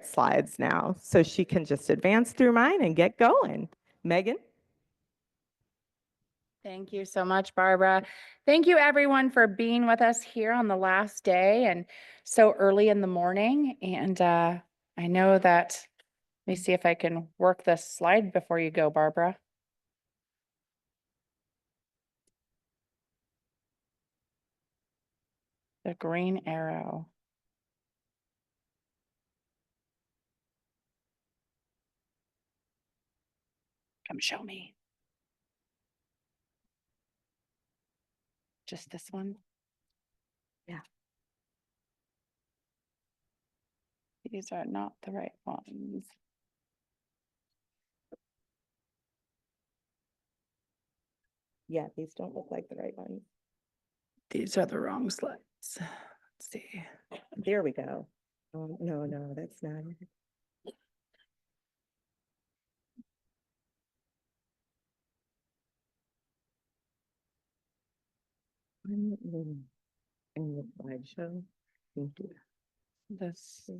slides now, so she can just advance through mine and get going. Megan? Thank you so much, Barbara. Thank you everyone for being with us here on the last day and so early in the morning. And I know that, let me see if I can work this slide before you go, Barbara. The green arrow. Come show me. Just this one? Yeah. These are not the right ones. Yeah, these don't look like the right ones. These are the wrong slides. Let's see. There we go. Oh, no, that's not it. In the slideshow. Thank you. This.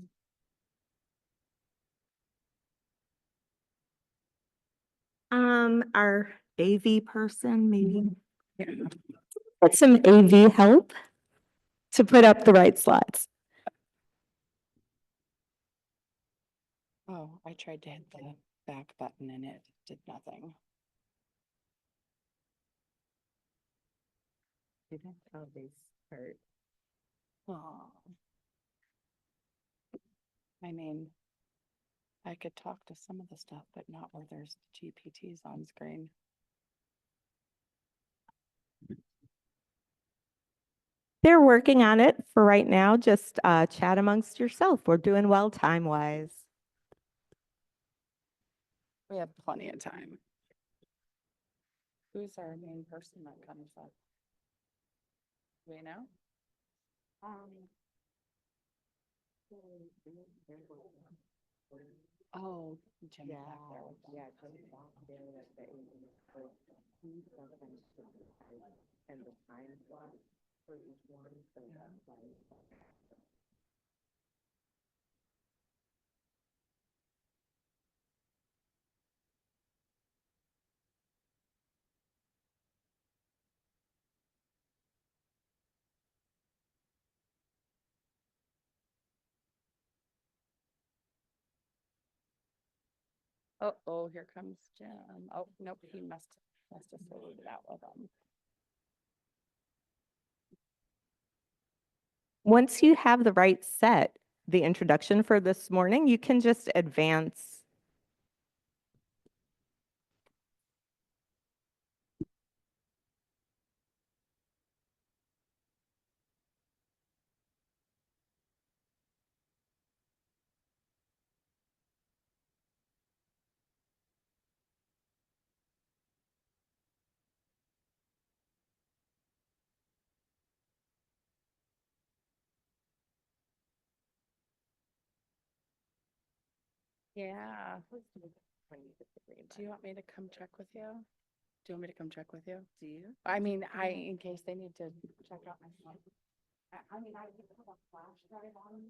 Our AV person, maybe. Get some AV help to put up the right slides. Oh, I tried to hit the back button and it did nothing. That's how they start. Oh. I mean, I could talk to some of the stuff, but not where there's GPTs on screen. They're working on it for right now. Just chat amongst yourself. We're doing well time-wise. We have plenty of time. Who's our main person that comes up? Do we know? Oh, Jim back there with them. Yeah, Jim's back there with the and the time slot for each one. So that's Oh, here comes Jim. Oh, nope, he must have figured it out with them. Once you have the right set, the introduction for this morning, you can just advance. Yeah. Do you want me to come check with you? Do you want me to come check with you? Do you? I mean, in case they need to check out my phone. I mean, I could put a flash drive on.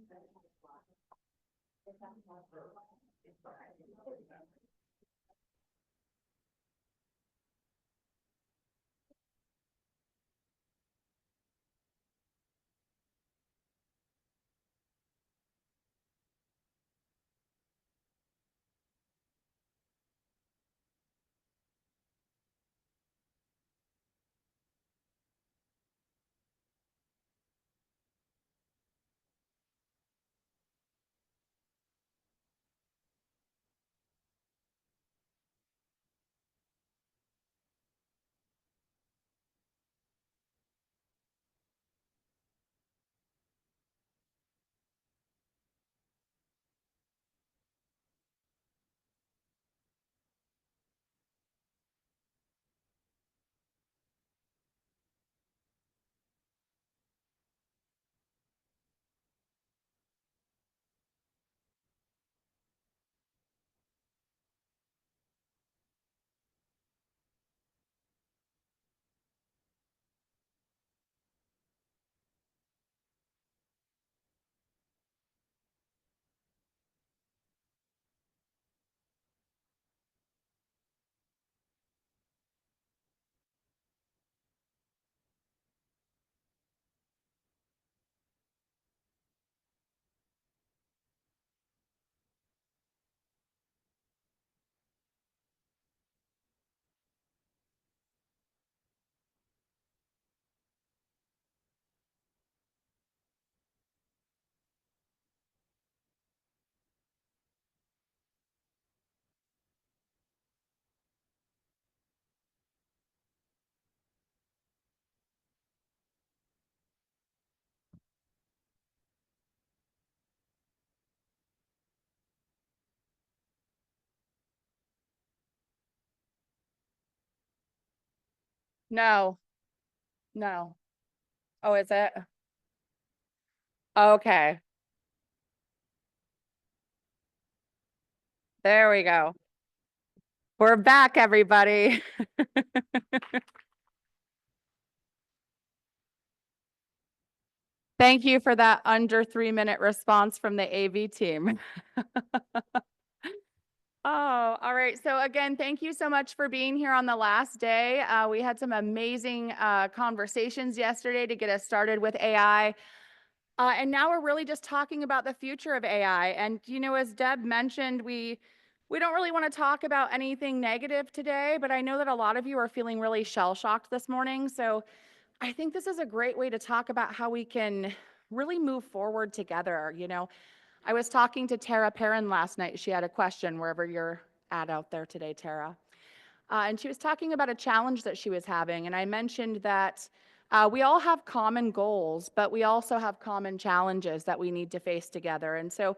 No, no. Oh, is it? Okay, there we go. We're back, everybody. Thank you for that under 3-minute response from the AV team. Oh, all right. So again, thank you so much for being here on the last day. We had some amazing conversations yesterday to get us started with AI. And now we're really just talking about the future of AI. And, as Deb mentioned, we don't really want to talk about anything negative today, but I know that a lot of you are feeling really shell-shocked this morning. So I think this is a great way to talk about how we can really move forward together. I was talking to Tara Perrin last night. She had a question wherever you're at out there today, Tara. And she was talking about a challenge that she was having. And I mentioned that we all have common goals, but we also have common challenges that we need to face together. And so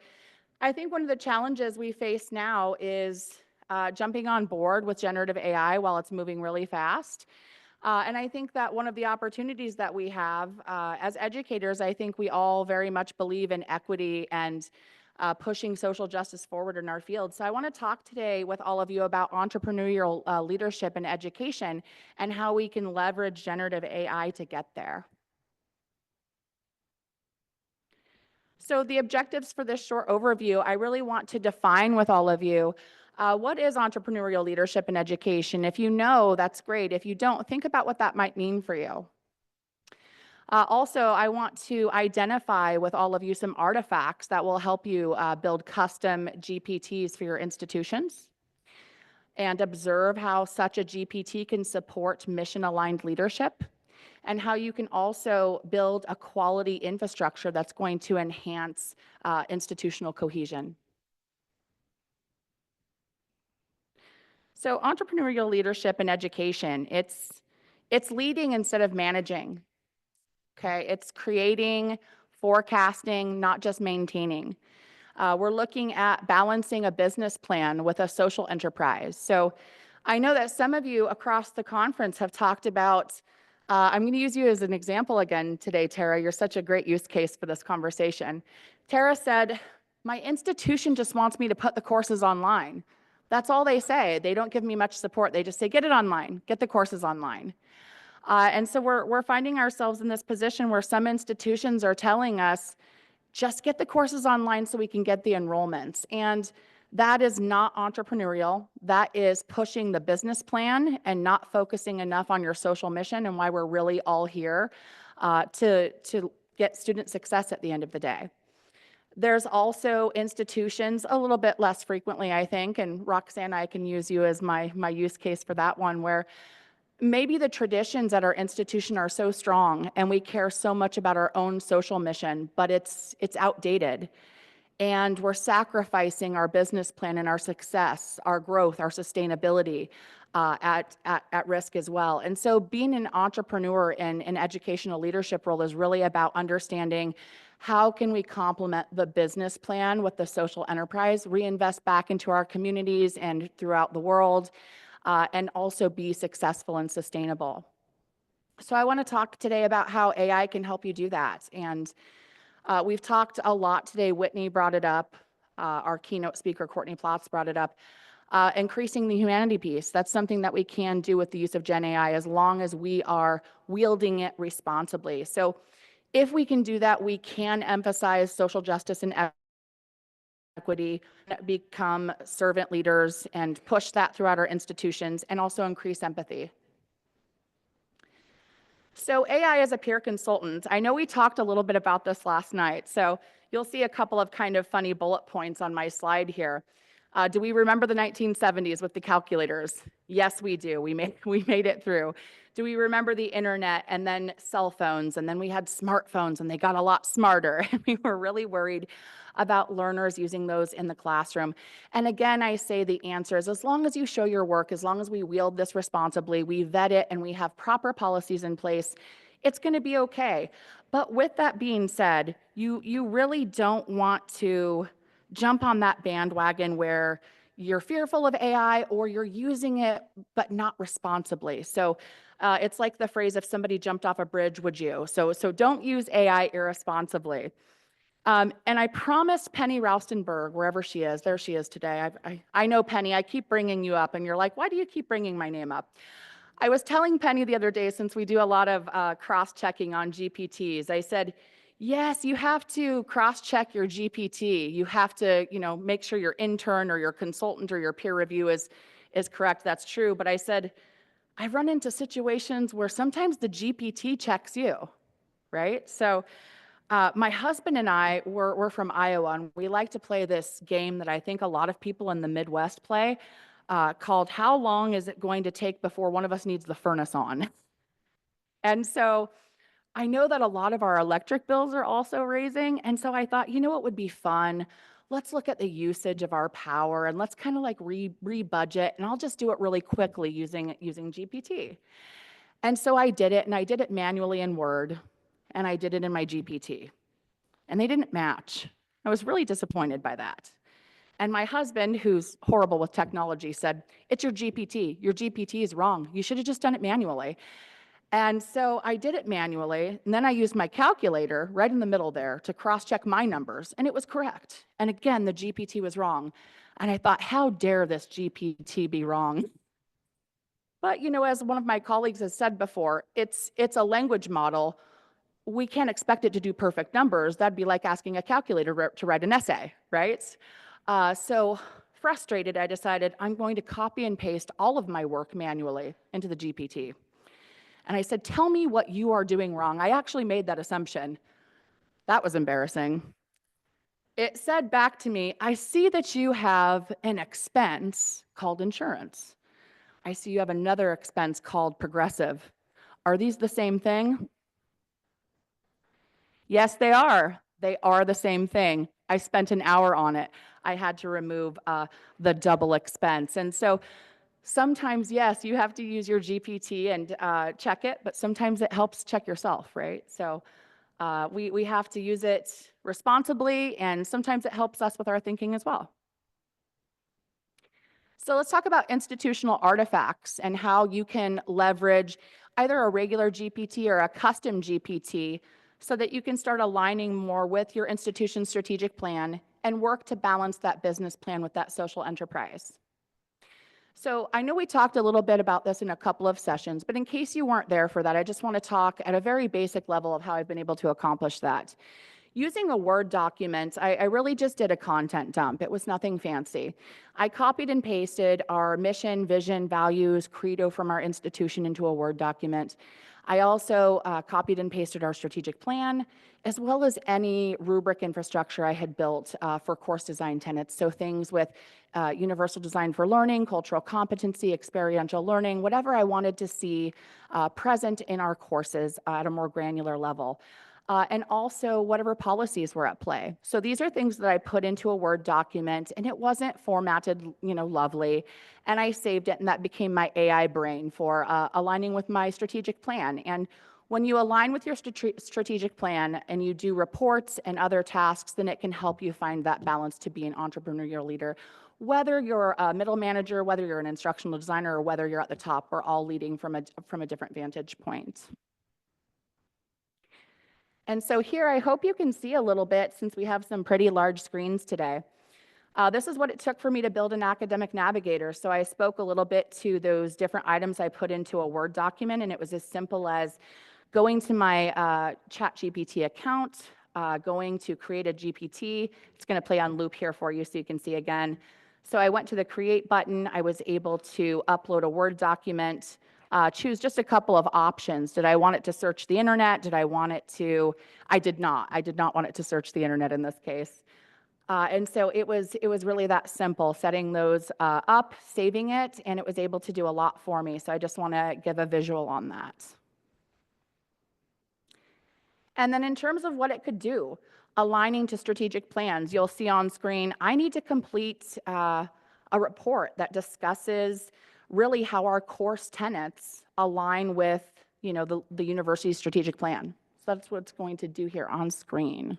I think one of the challenges we face now is jumping on board with generative AI while it's moving really fast. And I think that one of the opportunities that we have as educators, I think we all very much believe in equity and pushing social justice forward in our field. So I want to talk today with all of you about entrepreneurial leadership and education and how we can leverage generative AI to get there. So the objectives for this short overview, I really want to define with all of you what is entrepreneurial leadership in education. If you know, that's great. If you don't, think about what that might mean for you. Also, I want to identify with all of you some artifacts that will help you build custom GPTs for your institutions and observe how such a GPT can support mission-aligned leadership and how you can also build a quality infrastructure that's going to enhance institutional cohesion. So entrepreneurial leadership in education, it's leading instead of managing. Okay, it's creating, forecasting, not just maintaining. We're looking at balancing a business plan with a social enterprise. So I know that some of you across the conference have talked about, I'm going to use you as an example again today, Tara. You're such a great use case for this conversation. Tara said, my institution just wants me to put the courses online. That's all they say. They don't give me much support. They just say, get it online, get the courses online. And so we're finding ourselves in this position where some institutions are telling us, just get the courses online so we can get the enrollments. And that is not entrepreneurial. That is pushing the business plan and not focusing enough on your social mission and why we're really all here to get student success at the end of the day. There's also institutions, a little bit less frequently, I think, and Roxanne, I can use you as my use case for that one, where maybe the traditions at our institution are so strong and we care so much about our own social mission, but it's outdated. And we're sacrificing our business plan and our success, our growth, our sustainability at risk as well. And so being an entrepreneur in an educational leadership role is really about understanding how can we complement the business plan with the social enterprise, reinvest back into our communities and throughout the world, and also be successful and sustainable. So I want to talk today about how AI can help you do that. And we've talked a lot today. Whitney brought it up. Our keynote speaker, Courtney Platts, brought it up. Increasing the humanity piece. That's something that we can do with the use of Gen AI as long as we are wielding it responsibly. So if we can do that, we can emphasize social justice and equity, become servant leaders and push that throughout our institutions and also increase empathy. So AI as a peer consultant, I know we talked a little bit about this last night, so you'll see a couple of kind of funny bullet points on my slide here. Do we remember the 1970s with the calculators? Yes, we do. We made it through. Do we remember the internet and then cell phones, and then we had smartphones and they got a lot smarter? We were really worried about learners using those in the classroom. And again, I say the answer is as long as you show your work, as long as we wield this responsibly, we vet it and we have proper policies in place, it's going to be okay. But with that being said, you really don't want to jump on that bandwagon where you're fearful of AI or you're using it, but not responsibly. So it's like the phrase, if somebody jumped off a bridge, would you? So don't use AI irresponsibly. And I promised Penny Raustenberg, wherever she is, there she is today. I know Penny, I keep bringing you up and you're like, why do you keep bringing my name up? I was telling Penny the other day, since we do a lot of cross-checking on GPTs, I said, yes, you have to cross-check your GPT. You have to, make sure your intern or your consultant or your peer review is correct. That's true. But I said, I run into situations where sometimes the GPT checks you, right? So my husband and I, we're from Iowa, and we like to play this game that I think a lot of people in the Midwest play, called How Long Is It Going to Take Before One of Us Needs the Furnace On? And so I know that a lot of our electric bills are also raising, and so I thought, what would be fun? Let's look at the usage of our power, and let's kind of like re-budget, and I'll just do it really quickly using GPT. And so I did it, and I did it manually in Word, and I did it in my GPT, and they didn't match. I was really disappointed by that. And my husband, who's horrible with technology, said, it's your GPT. Your GPT is wrong. You should have just done it manually. And so I did it manually, and then I used my calculator right in the middle there to cross-check my numbers, and it was correct. And again, the GPT was wrong. And I thought, how dare this GPT be wrong? But, as one of my colleagues has said before, it's a language model. We can't expect it to do perfect numbers. That'd be like asking a calculator to write an essay, right? So frustrated, I decided I'm going to copy and paste all of my work manually into the GPT. And I said, tell me what you are doing wrong. I actually made that assumption. That was embarrassing. It said back to me, I see that you have an expense called insurance. I see you have another expense called progressive. Are these the same thing? Yes, they are. They are the same thing. I spent an hour on it. I had to remove the double expense. And so sometimes, yes, you have to use your GPT and check it, but sometimes it helps check yourself, right? So we have to use it responsibly, and sometimes it helps us with our thinking as well. So let's talk about institutional artifacts and how you can leverage either a regular GPT or a custom GPT so that you can start aligning more with your institution's strategic plan and work to balance that business plan with that social enterprise. So I know we talked a little bit about this in a couple of sessions, but in case you weren't there for that, I just want to talk at a very basic level of how I've been able to accomplish that. Using a Word document, I really just did a content dump. It was nothing fancy. I copied and pasted our mission, vision, values, credo from our institution into a Word document. I also copied and pasted our strategic plan, as well as any rubric infrastructure I had built for course design tenets. So things with universal design for learning, cultural competency, experiential learning, whatever I wanted to see present in our courses at a more granular level. And also whatever policies were at play. So these are things that I put into a Word document, and it wasn't formatted, lovely. And I saved it, and that became my AI brain for aligning with my strategic plan. And when you align with your strategic plan and you do reports and other tasks, then it can help you find that balance to be an entrepreneurial leader. Whether you're a middle manager, whether you're an instructional designer, or whether you're at the top, we're all leading from a different vantage point. And so here, I hope you can see a little bit, since we have some pretty large screens today. This is what it took for me to build an academic navigator. So I spoke a little bit to those different items I put into a Word document, and it was as simple as going to my ChatGPT account, going to create a GPT. It's going to play on loop here for you so you can see again. So I went to the Create button. I was able to upload a Word document, choose just a couple of options. Did I want it to search the internet? Did I want it to, I did not want it to search the internet in this case. And so it was really that simple, setting those up, saving it, and it was able to do a lot for me. So I just want to give a visual on that. And then in terms of what it could do, aligning to strategic plans, you'll see on screen, I need to complete a report that discusses really how our course tenets align with, the university's strategic plan. So that's what it's going to do here on screen.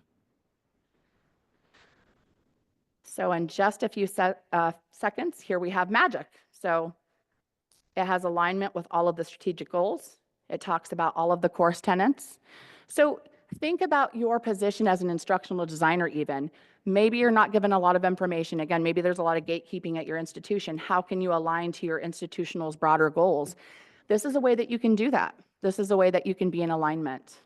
So in just a few seconds, here we have magic. So it has alignment with all of the strategic goals. It talks about all of the course tenets. So think about your position as an instructional designer even. Maybe you're not given a lot of information. Again, maybe there's a lot of gatekeeping at your institution. How can you align to your institutional's broader goals? This is a way that you can do that. This is a way that you can be in alignment.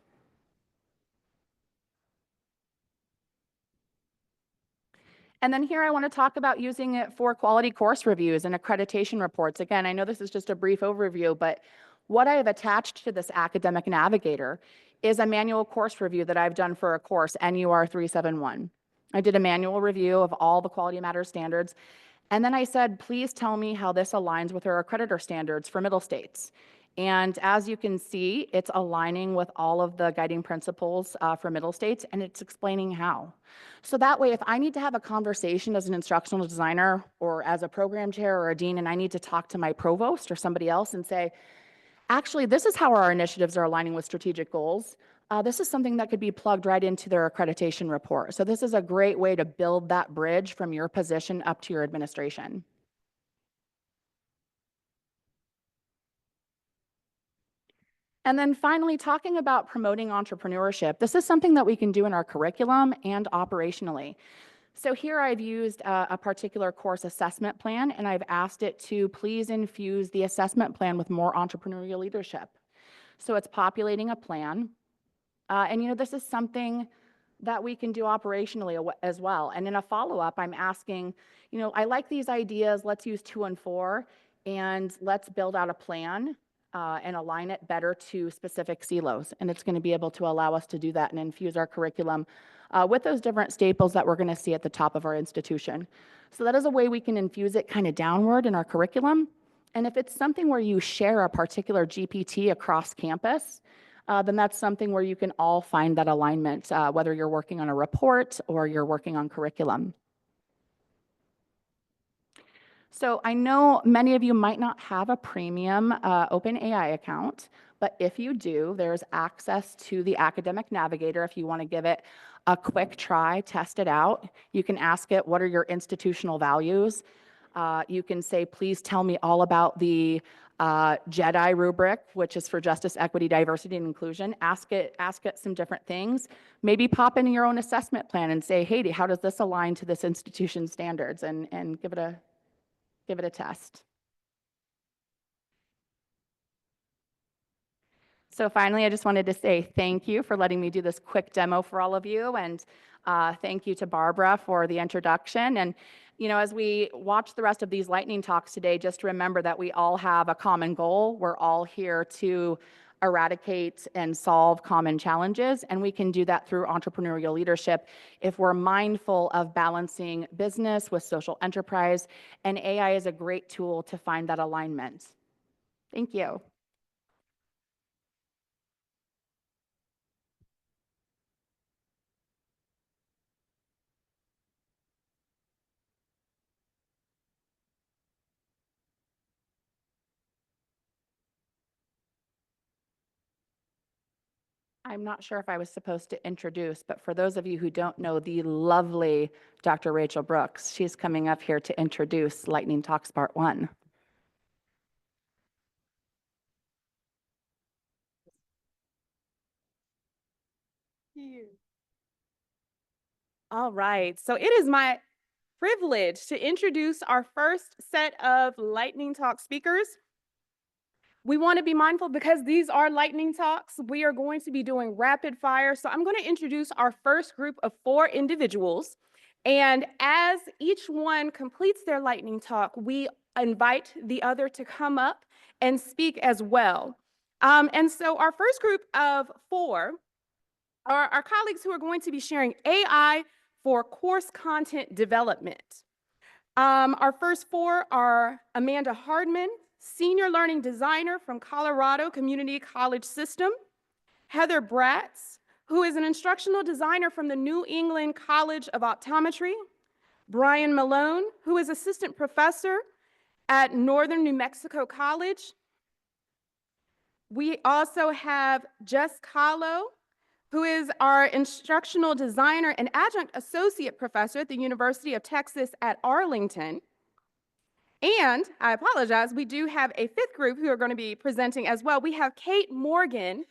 And then here I want to talk about using it for quality course reviews and accreditation reports. Again, I know this is just a brief overview, but what I have attached to this academic navigator is a manual course review that I've done for a course, NUR 371. I did a manual review of all the Quality Matters standards. And then I said, please tell me how this aligns with our accreditor standards for middle states. And as you can see, it's aligning with all of the guiding principles for middle states, and it's explaining how. So that way, if I need to have a conversation as an instructional designer or as a program chair or a dean, and I need to talk to my provost or somebody else and say, actually, this is how our initiatives are aligning with strategic goals. This is something that could be plugged right into their accreditation report. So this is a great way to build that bridge from your position up to your administration. And then finally, talking about promoting entrepreneurship. This is something that we can do in our curriculum and operationally. So here I've used a particular course assessment plan, and I've asked it to please infuse the assessment plan with more entrepreneurial leadership. So it's populating a plan. And this is something that we can do operationally as well. And in a follow-up, I'm asking, I like these ideas, let's use 2 and 4, and let's build out a plan and align it better to specific silos. And it's going to be able to allow us to do that and infuse our curriculum with those different staples that we're going to see at the top of our institution. So that is a way we can infuse it kind of downward in our curriculum. And if it's something where you share a particular GPT across campus, then that's something where you can all find that alignment, whether you're working on a report or you're working on curriculum. So I know many of you might not have a premium OpenAI account, but if you do, there's access to the Academic Navigator if you want to give it a quick try, test it out. You can ask it, what are your institutional values? You can say, please tell me all about the JEDI rubric, which is for justice, equity, diversity, and inclusion. Ask it some different things. Maybe pop in your own assessment plan and say, hey, how does this align to this institution's standards? And give it a test. So finally, I just wanted to say thank you for letting me do this quick demo for all of you. And thank you to Barbara for the introduction. And as we watch the rest of these lightning talks today, just remember that we all have a common goal. We're all here to eradicate and solve common challenges, and we can do that through entrepreneurial leadership if we're mindful of balancing business with social enterprise, and AI is a great tool to find that alignment. Thank you. I'm not sure if I was supposed to introduce, but for those of you who don't know the lovely Dr. Rachel Brooks, she's coming up here to introduce Lightning Talks Part 1. All right, so it is my privilege to introduce our first set of Lightning Talk speakers. We want to be mindful because these are lightning talks. We are going to be doing rapid fire. So I'm going to introduce our first group of 4 individuals. And as each one completes their lightning talk, we invite the other to come up and speak as well. And so our first group of 4 are our colleagues who are going to be sharing AI for course content development. Our first 4 are Amanda Hardman, Senior Learning Designer from Colorado Community College System; Heather Braatz, who is an instructional designer from the New England College of Optometry; Bryan Malone, who is assistant professor at Northern New Mexico College. We also have Jess Kahlow, who is our instructional designer and adjunct associate professor at the University of Texas at Arlington. And I apologize, we do have a fifth group who are going to be presenting as well. We have Kate Morgan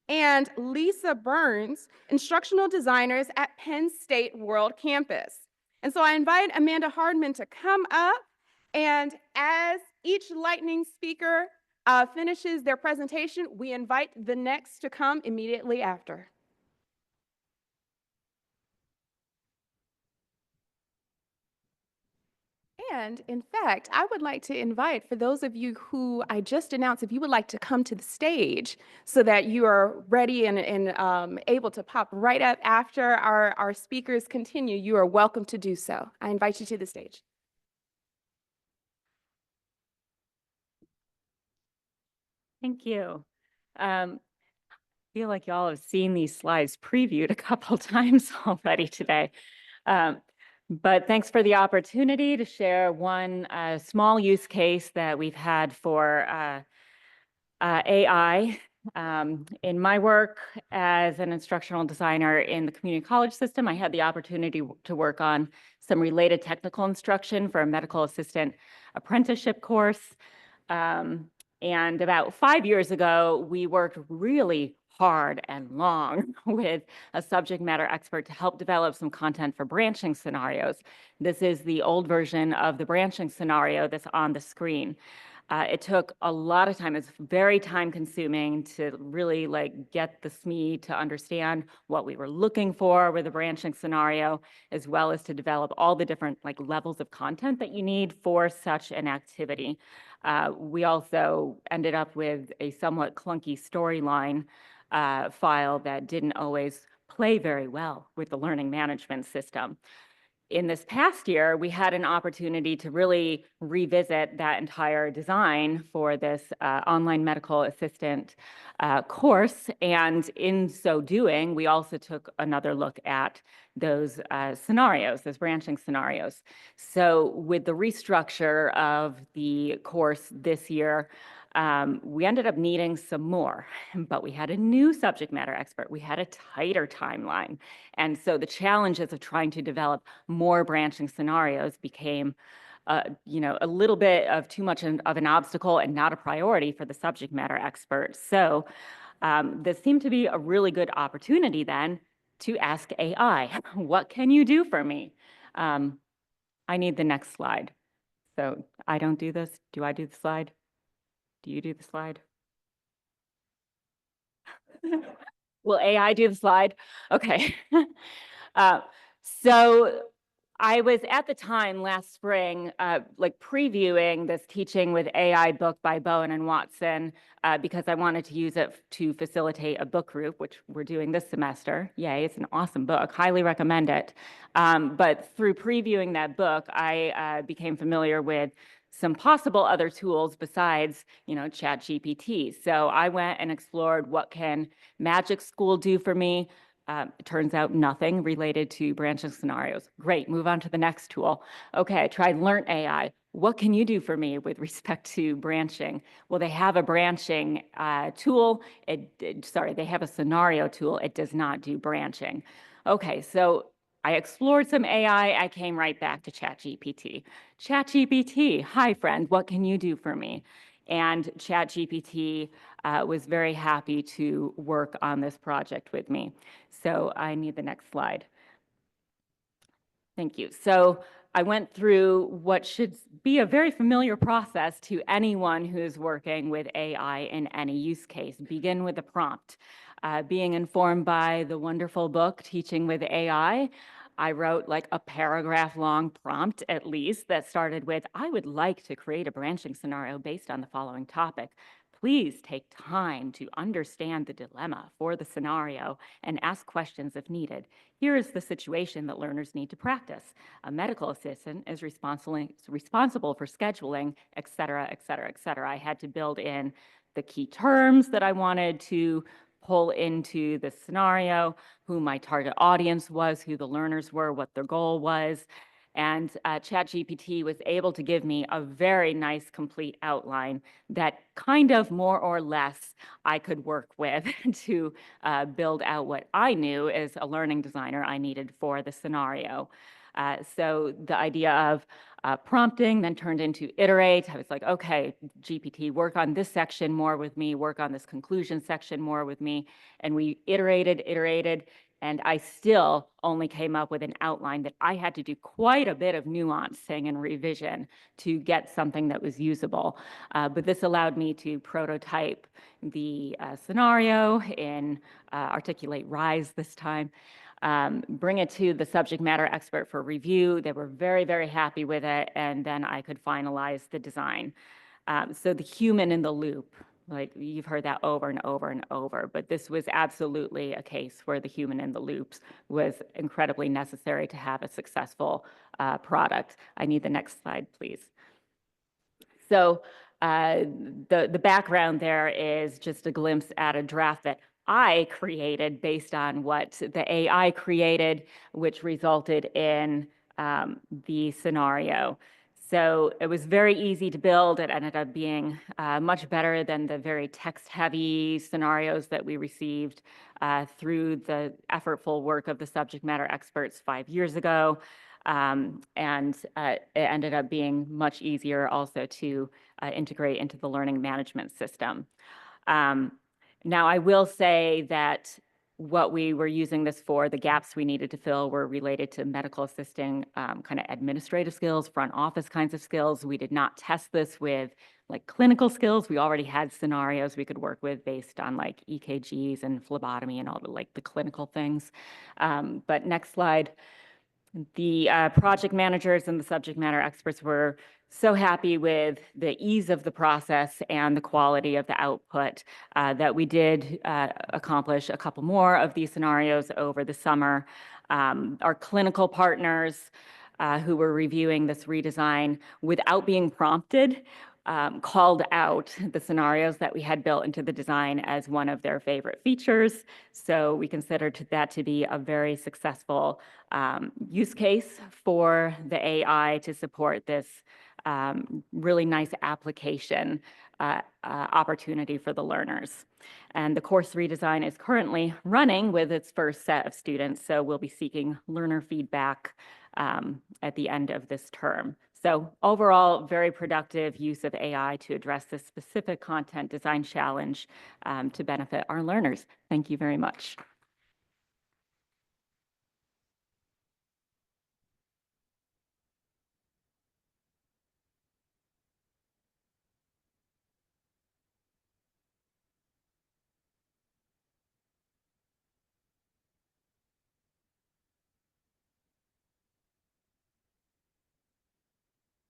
and Lisa Byrnes, instructional designers at Penn State World Campus. And so I invite Amanda Hardman to come up, and as each lightning speaker finishes their presentation, we invite the next to come immediately after. And in fact, I would like to invite, for those of you who I just announced, if you would like to come to the stage so that you are ready and able to pop right up after our speakers continue, you are welcome to do so. I invite you to the stage. Thank you. I feel like y'all have seen these slides previewed a couple times already today. But thanks for the opportunity to share one small use case that we've had for AI. In my work as an instructional designer in the community college system, I had the opportunity to work on some related technical instruction for a medical assistant apprenticeship course. And about 5 years ago, we worked really hard and long with a subject matter expert to help develop some content for branching scenarios. This is the old version of the branching scenario that's on the screen. It took a lot of time. It's very time consuming to really get the SME to understand what we were looking for with a branching scenario, as well as to develop all the different levels of content that you need for such an activity. We also ended up with a somewhat clunky storyline file that didn't always play very well with the learning management system. In this past year, we had an opportunity to really revisit that entire design for this online medical assistant course. And in so doing, we also took another look at those scenarios, those branching scenarios. So with the restructure of the course this year, we ended up needing some more, but we had a new subject matter expert. We had a tighter timeline. And so the challenges of trying to develop more branching scenarios became a little bit of too much of an obstacle and not a priority for the subject matter expert. So this seemed to be a really good opportunity then to ask AI, what can you do for me? I need the next slide. So I don't do this. Do I do the slide? Do you do the slide? Will AI do the slide? Okay. So I was at the time last spring, previewing this Teaching with AI book by Bowen and Watson because I wanted to use it to facilitate a book group, which we're doing this semester. Yay, it's an awesome book. Highly recommend it. But through previewing that book, I became familiar with some possible other tools besides, ChatGPT. So I went and explored what can Magic School do for me. It turns out nothing related to branching scenarios. Great, move on to the next tool. Okay, I tried Learn AI. What can you do for me with respect to branching? Well, they have a branching tool. They have a scenario tool. It does not do branching. Okay, so I explored some AI. I came right back to ChatGPT. ChatGPT, hi friend, what can you do for me? And ChatGPT was very happy to work on this project with me. So I need the next slide. Thank you. So I went through what should be a very familiar process to anyone who's working with AI in any use case. Begin with a prompt. Being informed by the wonderful book, Teaching with AI, I wrote a paragraph long prompt at least that started with, I would like to create a branching scenario based on the following topic. Please take time to understand the dilemma for the scenario and ask questions if needed. Here is the situation that learners need to practice. A medical assistant is responsible for scheduling, et cetera, et cetera, et cetera. I had to build in the key terms that I wanted to pull into the scenario, who my target audience was, who the learners were, what their goal was. And ChatGPT was able to give me a very nice, complete outline that kind of more or less I could work with to build out what I knew as a learning designer I needed for the scenario. So the idea of prompting then turned into iterate. I was like, okay, GPT, work on this section more with me, work on this conclusion section more with me. And we iterated, and I still only came up with an outline that I had to do quite a bit of nuancing and revision to get something that was usable. But this allowed me to prototype the scenario in Articulate Rise this time, bring it to the subject matter expert for review. They were very, very happy with it, and then I could finalize the design. So the human in the loop, like you've heard that over and over and over, but this was absolutely a case where the human in the loops was incredibly necessary to have a successful product. I need the next slide, please. So the background there is just a glimpse at a draft that I created based on what the AI created, which resulted in the scenario. So it was very easy to build. It ended up being much better than the very text-heavy scenarios that we received through the effortful work of the subject matter experts 5 years ago. And it ended up being much easier also to integrate into the learning management system. Now, I will say that what we were using this for, the gaps we needed to fill, were related to medical assisting kind of administrative skills, front office kinds of skills. We did not test this with like clinical skills. We already had scenarios we could work with based on like EKGs and phlebotomy and all the like the clinical things. But next slide. The project managers and the subject matter experts were so happy with the ease of the process and the quality of the output that we did accomplish a couple more of these scenarios over the summer. Our clinical partners who were reviewing this redesign without being prompted called out the scenarios that we had built into the design as one of their favorite features. So we considered that to be a very successful use case for the AI to support this really nice application opportunity for the learners. And the course redesign is currently running with its first set of students, so we'll be seeking learner feedback at the end of this term. So overall, very productive use of AI to address this specific content design challenge to benefit our learners. Thank you very much.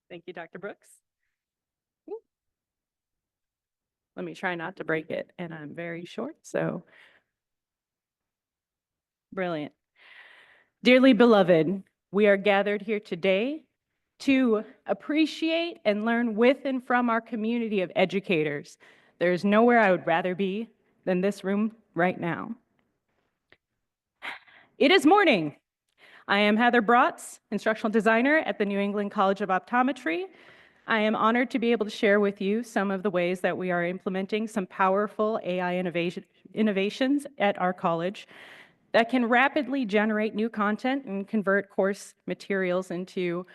Thank you, Dr. Brooks. Let me try not to break it, and I'm very short, so. Brilliant. Dearly beloved, we are gathered here today to appreciate and learn with and from our community of educators. There is nowhere I would rather be than this room right now. It is morning. I am Heather Braatz, instructional designer at the New England College of Optometry. I am honored to be able to share with you some of the ways that we are implementing some powerful AI innovations at our college that can rapidly generate new content and convert course materials into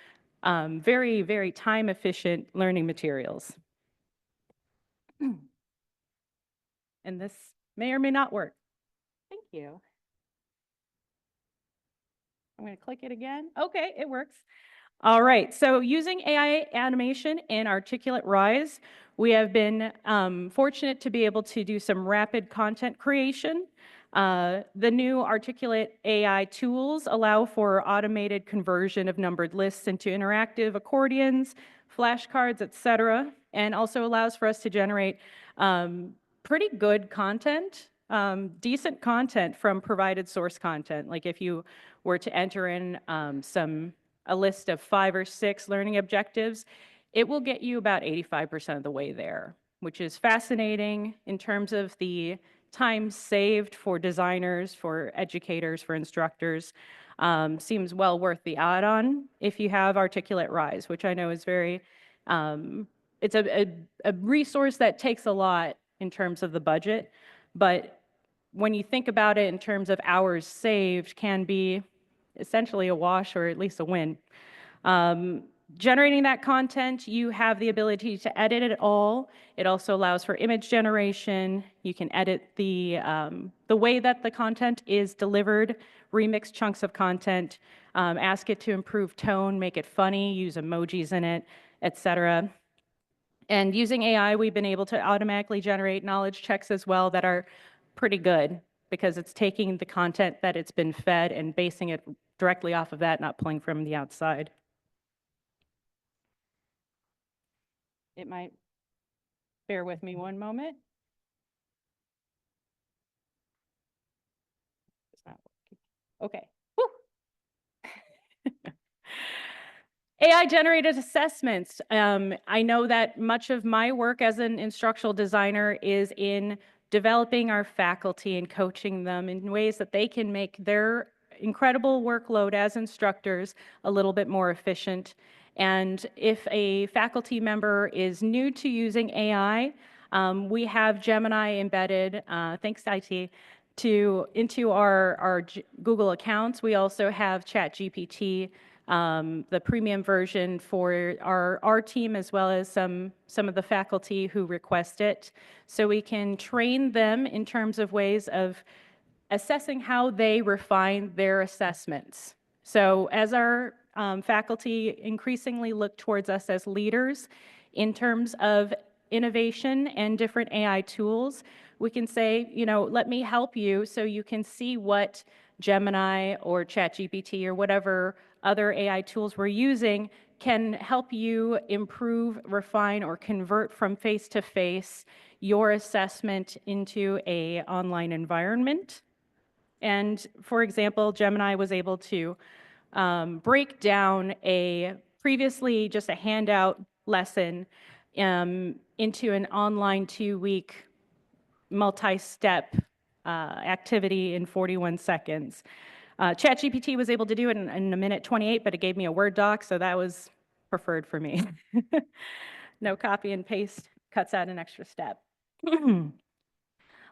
very, very time-efficient learning materials. And this may or may not work. Thank you. I'm going to click it again. Okay, it works. All right, so using AI animation in Articulate Rise, we have been fortunate to be able to do some rapid content creation. The new Articulate AI tools allow for automated conversion of numbered lists into interactive accordions, flashcards, etc., and also allows for us to generate pretty good content, decent content from provided source content. Like if you were to enter in a list of 5 or 6 learning objectives, it will get you about 85% of the way there, which is fascinating in terms of the time saved for designers, for educators, for instructors, seems well worth the add-on if you have Articulate Rise, which I know is very, it's a resource that takes a lot in terms of the budget, but when you think about it in terms of hours saved, can be essentially a wash or at least a win. Generating that content, you have the ability to edit it all. It also allows for image generation. You can edit the way that the content is delivered, remix chunks of content, ask it to improve tone, make it funny, use emojis in it, etc. And using AI, we've been able to automatically generate knowledge checks as well that are pretty good because it's taking the content that it's been fed and basing it directly off of that, not pulling from the outside. It might, bear with me one moment. It's not working. Okay. Woo. AI-generated assessments. I know that much of my work as an instructional designer is in developing our faculty and coaching them in ways that they can make their incredible workload as instructors a little bit more efficient. And if a faculty member is new to using AI, we have Gemini embedded, thanks IT, into our Google accounts. We also have ChatGPT, the premium version for our team as well as some of the faculty who request it. So we can train them in terms of ways of assessing how they refine their assessments. So as our faculty increasingly look towards us as leaders in terms of innovation and different AI tools, we can say, you know, let me help you so you can see what Gemini or ChatGPT or whatever other AI tools we're using can help you improve, refine, or convert from face-to-face your assessment into an online environment. And for example, Gemini was able to break down a previously just a handout lesson into an online 2-week multi-step activity in 41 seconds. ChatGPT was able to do it in 1:28, but it gave me a Word doc, so that was preferred for me. No copy and paste, cuts out an extra step.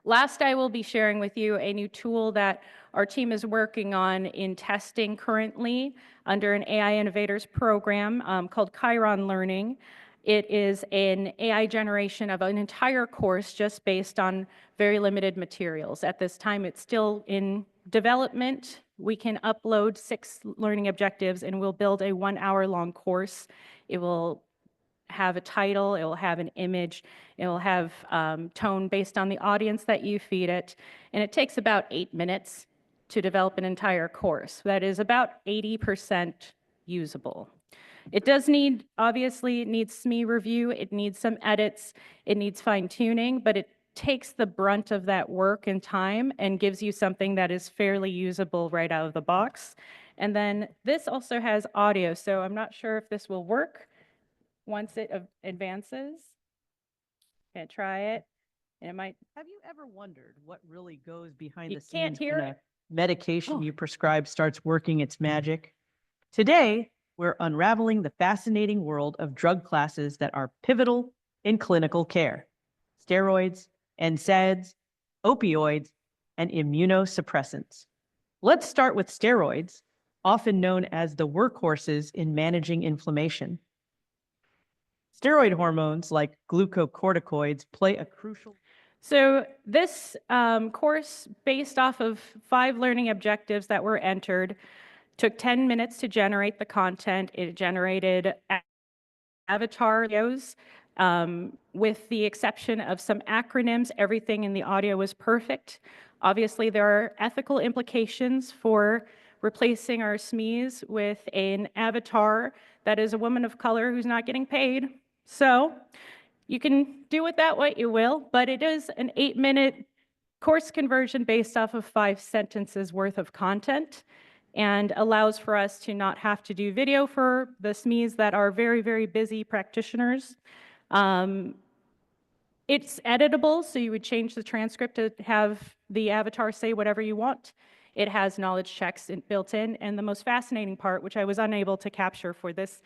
Last, I will be sharing with you a new tool that our team is working on in testing currently under an AI Innovators program called Chiron Learning. It is an AI generation of an entire course just based on very limited materials. At this time, it's still in development. We can upload 6 learning objectives and we'll build a 1-hour-long course. It will have a title, it will have an image, it will have tone based on the audience that you feed it, and it takes about 8 minutes to develop an entire course. That is about 80% usable. It does need, obviously, it needs SME review, it needs some edits, it needs fine-tuning, but it takes the brunt of that work and time and gives you something that is fairly usable right out of the box. And then this also has audio, so I'm not sure if this will work once it advances. Can't try it, and it might. Have you ever wondered what really goes behind You the can't scenes hear when it? a medication Oh. you prescribe starts working its magic? Today, we're unraveling the fascinating world of drug classes that are pivotal in clinical care: steroids, NSAIDs, opioids, and immunosuppressants. Let's start with steroids, often known as the workhorses in managing inflammation. Steroid hormones like glucocorticoids play a crucial. So this course, based off of 5 learning objectives that were entered, took 10 minutes to generate the content. It generated avatar videos. With the exception of some acronyms, everything in the audio was perfect. Obviously, there are ethical implications for replacing our SMEs with an avatar that is a woman of color who's not getting paid. So you can do with that what you will, but it is an 8-minute course conversion based off of 5 sentences worth of content and allows for us to not have to do video for the SMEs that are very, very busy practitioners. It's editable, so you would change the transcript to have the avatar say whatever you want. It has knowledge checks built in, and the most fascinating part, which I was unable to capture for this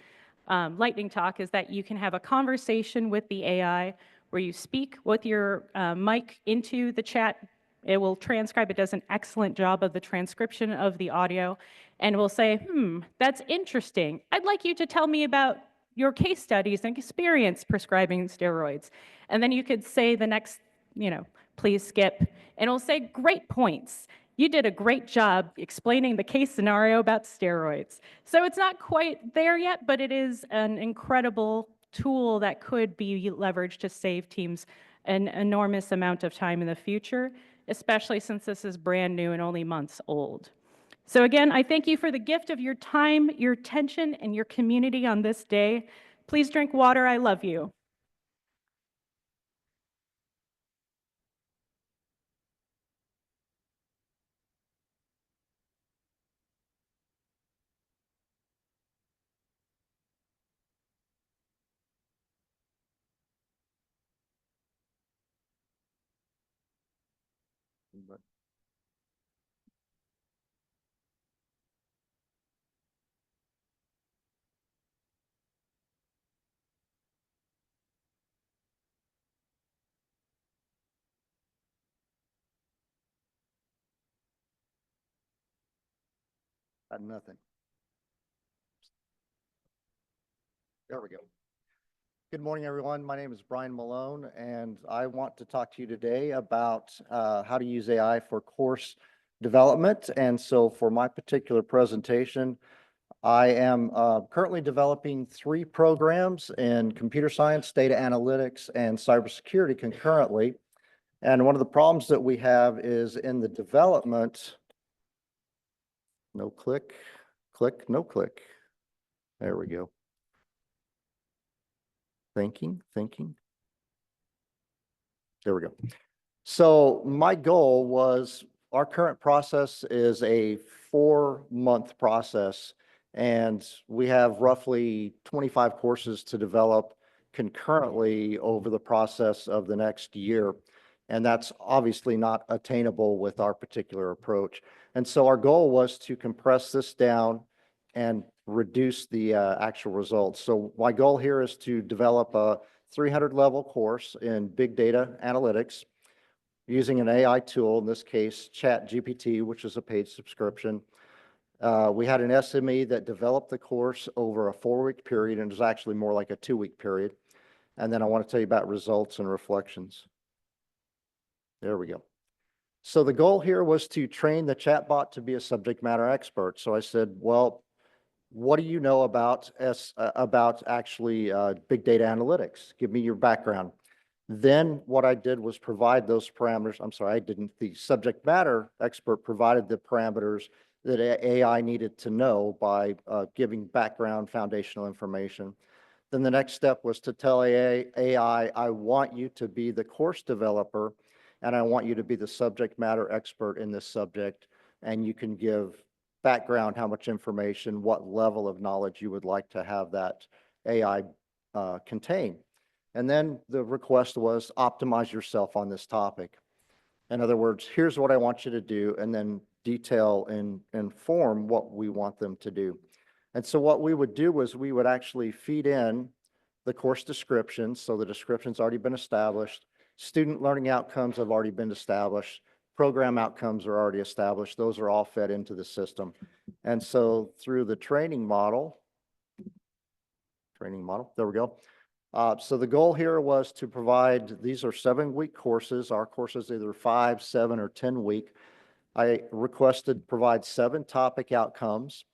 lightning talk, is that you can have a conversation with the AI where you speak with your mic into the chat. It will transcribe. It does an excellent job of the transcription of the audio, and will say, that's interesting. I'd like you to tell me about your case studies and experience prescribing steroids. And then you could say the next, please skip, and it'll say, great points. You did a great job explaining the case scenario about steroids. So it's not quite there yet, but it is an incredible tool that could be leveraged to save teams an enormous amount of time in the future, especially since this is brand new and only months old. So again, I thank you for the gift of your time, your attention, and your community on this day. Please drink water. I love you. Nothing. There we go. Good morning, everyone. My name is Bryan Malone, and I want to talk to you today about how to use AI for course development. And so for my particular presentation, I am currently developing 3 programs in computer science, data analytics, and cybersecurity concurrently. And one of the problems that we have is in the development, no click, click, no click. There we go. Thinking. There we go. So my goal was, our current process is a 4-month process, and we have roughly 25 courses to develop concurrently over the process of the next year. And that's obviously not attainable with our particular approach. And so our goal was to compress this down and reduce the actual results. So my goal here is to develop a 300 level course in big data analytics using an AI tool, in this case, ChatGPT, which is a paid subscription. We had an SME that developed the course over a 4-week period, and it was actually more like a 2-week period. And then I want to tell you about results and reflections. There we go. So the goal here was to train the chatbot to be a subject matter expert. So I said, well, what do you know about actually big data analytics? Give me your background. Then what I did was provide those parameters. I'm sorry, I didn't. The subject matter expert provided the parameters that AI needed to know by giving background foundational information. Then the next step was to tell AI, I want you to be the course developer, and I want you to be the subject matter expert in this subject, and you can give background, how much information, what level of knowledge you would like to have that AI contain. And then the request was optimize yourself on this topic. In other words, here's what I want you to do, and then detail and inform what we want them to do. And so what we would do was we would actually feed in the course description. So the description's already been established. Student learning outcomes have already been established. Program outcomes are already established. Those are all fed into the system. And so through the training model, there we go. So the goal here was to provide, these are 7-week courses. Our courses either 5, 7, or 10-week. I requested provide 7 topic outcomes.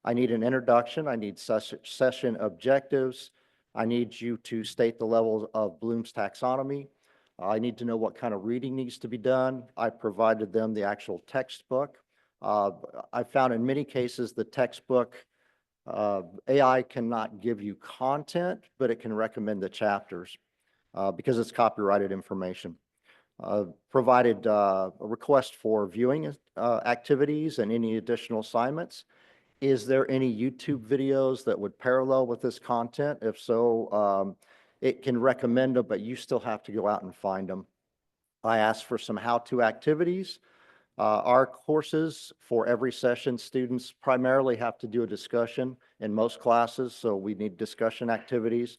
I need an introduction. I need session objectives. I need you to state the level of Bloom's taxonomy. I need to know what kind of reading needs to be done. I provided them the actual textbook. I found in many cases the textbook, AI cannot give you content, but it can recommend the chapters because it's copyrighted information. Provided a request for viewing activities and any additional assignments. Is there any YouTube videos that would parallel with this content? If so, it can recommend them, but you still have to go out and find them. I asked for some how-to activities. Our courses, for every session, students primarily have to do a discussion in most classes, so we need discussion activities.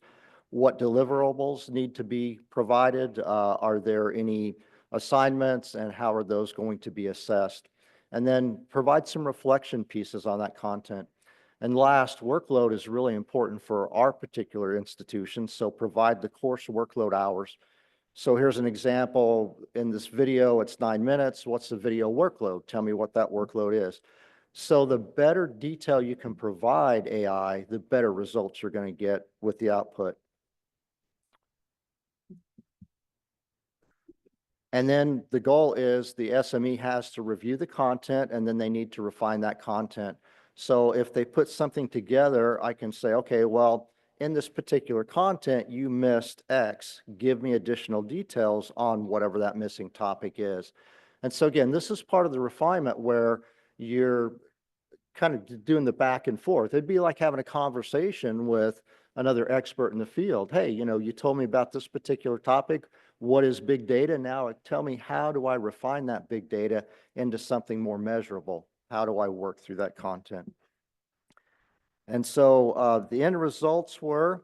What deliverables need to be provided? Are there any assignments, and how are those going to be assessed? And then provide some reflection pieces on that content. And last, workload is really important for our particular institution, so provide the course workload hours. So here's an example. In this video, it's 9 minutes. What's the video workload? Tell me what that workload is. So the better detail you can provide AI, the better results you're going to get with the output. And then the goal is the SME has to review the content, and then they need to refine that content. So if they put something together, I can say, okay, well, in this particular content, you missed X. Give me additional details on whatever that missing topic is. And so again, this is part of the refinement where you're kind of doing the back and forth. It'd be like having a conversation with another expert in the field. Hey, you told me about this particular topic. What is big data? Now tell me, how do I refine that big data into something more measurable? How do I work through that content? And so the end results were,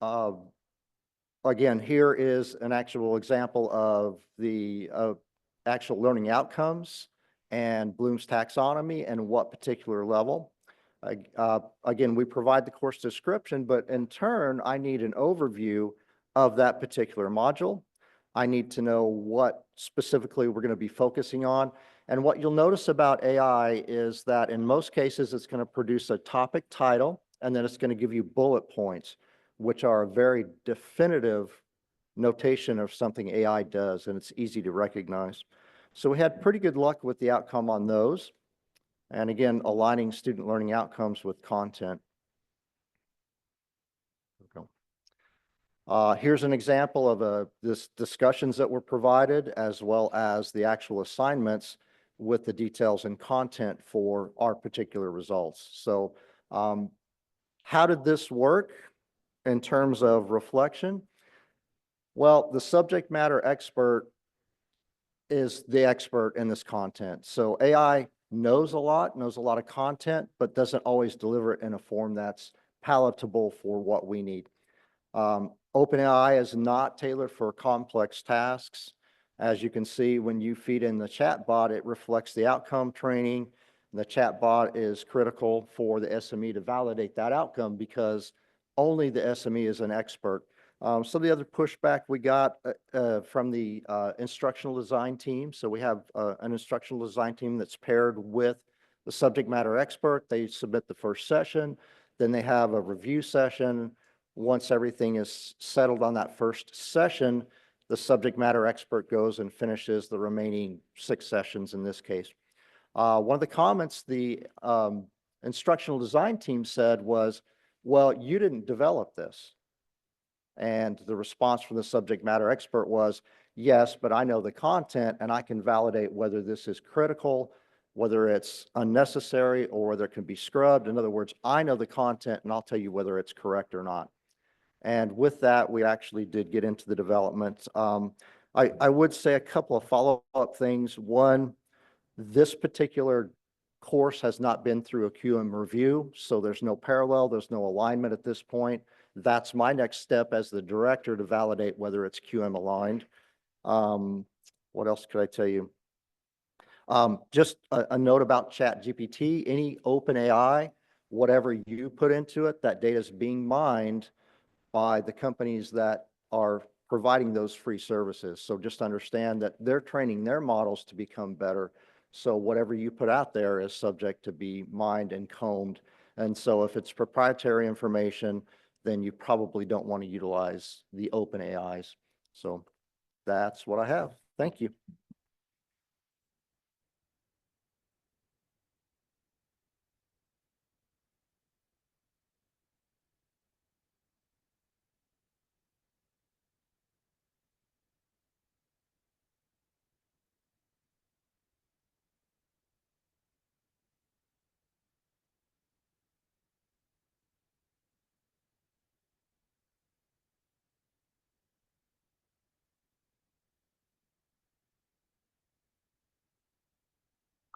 again, here is an actual example of the actual learning outcomes and Bloom's taxonomy and what particular level. Again, we provide the course description, but in turn, I need an overview of that particular module. I need to know what specifically we're going to be focusing on. And what you'll notice about AI is that in most cases, it's going to produce a topic title, and then it's going to give you bullet points, which are a very definitive notation of something AI does, and it's easy to recognize. So we had pretty good luck with the outcome on those. And again, aligning student learning outcomes with content. Here's an example of this discussions that were provided, as well as the actual assignments with the details and content for our particular results. So how did this work in terms of reflection? Well, the subject matter expert is the expert in this content. So AI knows a lot of content, but doesn't always deliver it in a form that's palatable for what we need. OpenAI is not tailored for complex tasks. As you can see, when you feed in the chatbot, it reflects the outcome training. The chatbot is critical for the SME to validate that outcome because only the SME is an expert. So the other pushback we got from the instructional design team. So we have an instructional design team that's paired with the subject matter expert. They submit the first session, then they have a review session. Once everything is settled on that first session, the subject matter expert goes and finishes the remaining 6 sessions in this case. One of the comments the instructional design team said was, well, you didn't develop this. And the response from the subject matter expert was, yes, but I know the content and I can validate whether this is critical, whether it's unnecessary, or whether it can be scrubbed. In other words, I know the content and I'll tell you whether it's correct or not. And with that, we actually did get into the development. I would say a couple of follow-up things. One, this particular course has not been through a QM review, so there's no parallel, there's no alignment at this point. That's my next step as the director to validate whether it's QM aligned. What else could I tell you? Just a note about ChatGPT. Any OpenAI, whatever you put into it, that data is being mined by the companies that are providing those free services. So just understand that they're training their models to become better. So whatever you put out there is subject to be mined and combed. And so if it's proprietary information, then you probably don't want to utilize the open AIs. So that's what I have. Thank you.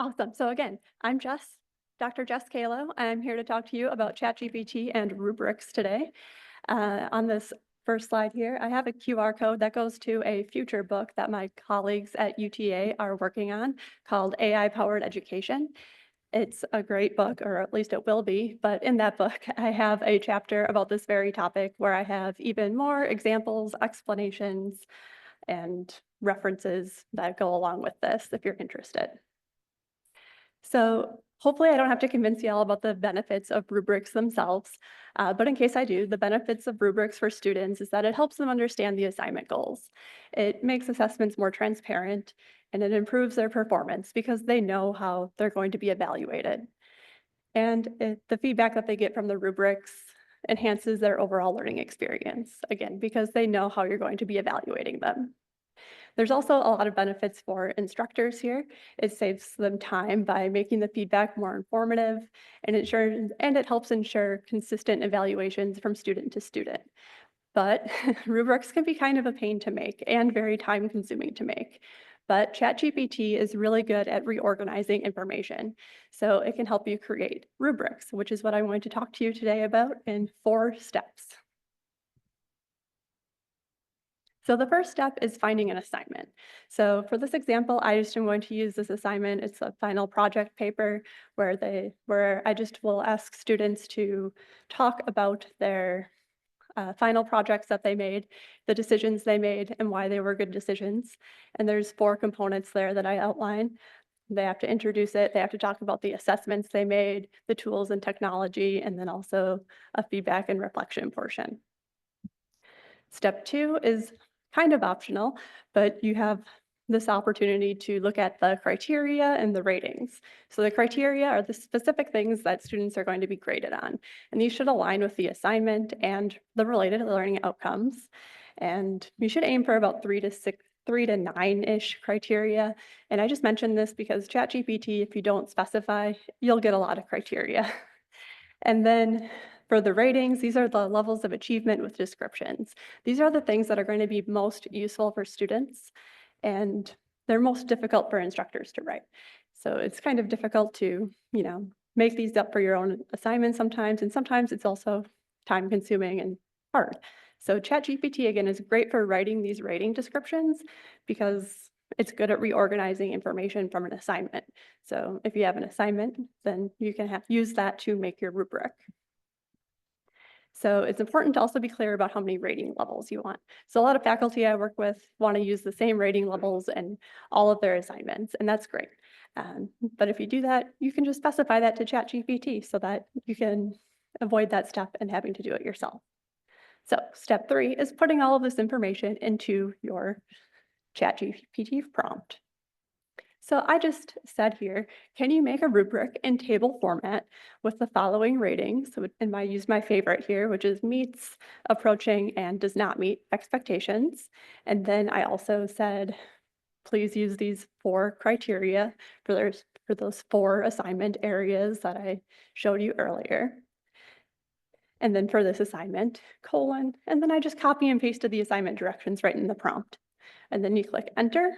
Awesome. So again, I'm Jess, Dr. Jess Kahlow. I'm here to talk to you about ChatGPT and rubrics today. On this first slide here, I have a QR code that goes to a future book that my colleagues at UTA are working on called AI-Powered Education. It's a great book, or at least it will be, but in that book, I have a chapter about this very topic where I have even more examples, explanations, and references that go along with this if you're interested. So hopefully I don't have to convince you all about the benefits of rubrics themselves, but in case I do, the benefits of rubrics for students is that it helps them understand the assignment goals. It makes assessments more transparent, and it improves their performance because they know how they're going to be evaluated. And the feedback that they get from the rubrics enhances their overall learning experience, again, because they know how you're going to be evaluating them. There's also a lot of benefits for instructors here. It saves them time by making the feedback more informative and it helps ensure consistent evaluations from student to student. But rubrics can be kind of a pain to make and very time consuming to make. But ChatGPT is really good at reorganizing information. So it can help you create rubrics, which is what I'm going to talk to you today about in 4 steps. So the first step is finding an assignment. So for this example, I just am going to use this assignment. It's a final project paper where I just will ask students to talk about their final projects that they made, the decisions they made, and why they were good decisions. And there's 4 components there that I outline. They have to introduce it, they have to talk about the assessments they made, the tools and technology, and then also a feedback and reflection portion. Step 2 is kind of optional, but you have this opportunity to look at the criteria and the ratings. So the criteria are the specific things that students are going to be graded on, and these should align with the assignment and the related learning outcomes. And you should aim for about 3 to 9-ish criteria. And I just mentioned this because ChatGPT, if you don't specify, you'll get a lot of criteria. And then for the ratings, these are the levels of achievement with descriptions. These are the things that are going to be most useful for students, and they're most difficult for instructors to write. So it's kind of difficult to, make these up for your own assignments sometimes, and sometimes it's also time consuming and hard. So ChatGPT, again, is great for writing these rating descriptions because it's good at reorganizing information from an assignment. So if you have an assignment, then you can use that to make your rubric. So it's important to also be clear about how many rating levels you want. So a lot of faculty I work with want to use the same rating levels in all of their assignments, and that's great. But if you do that, you can just specify that to ChatGPT so that you can avoid that step and having to do it yourself. So step 3 is putting all of this information into your ChatGPT prompt. So I just said here, can you make a rubric in table format with the following ratings? So, and I use my favorite here, which is meets, approaching, and does not meet expectations. And then I also said, please use these 4 criteria for those 4 assignment areas that I showed you earlier. And then for this assignment, colon, and then I just copy and pasted the assignment directions right in the prompt. And then you click enter.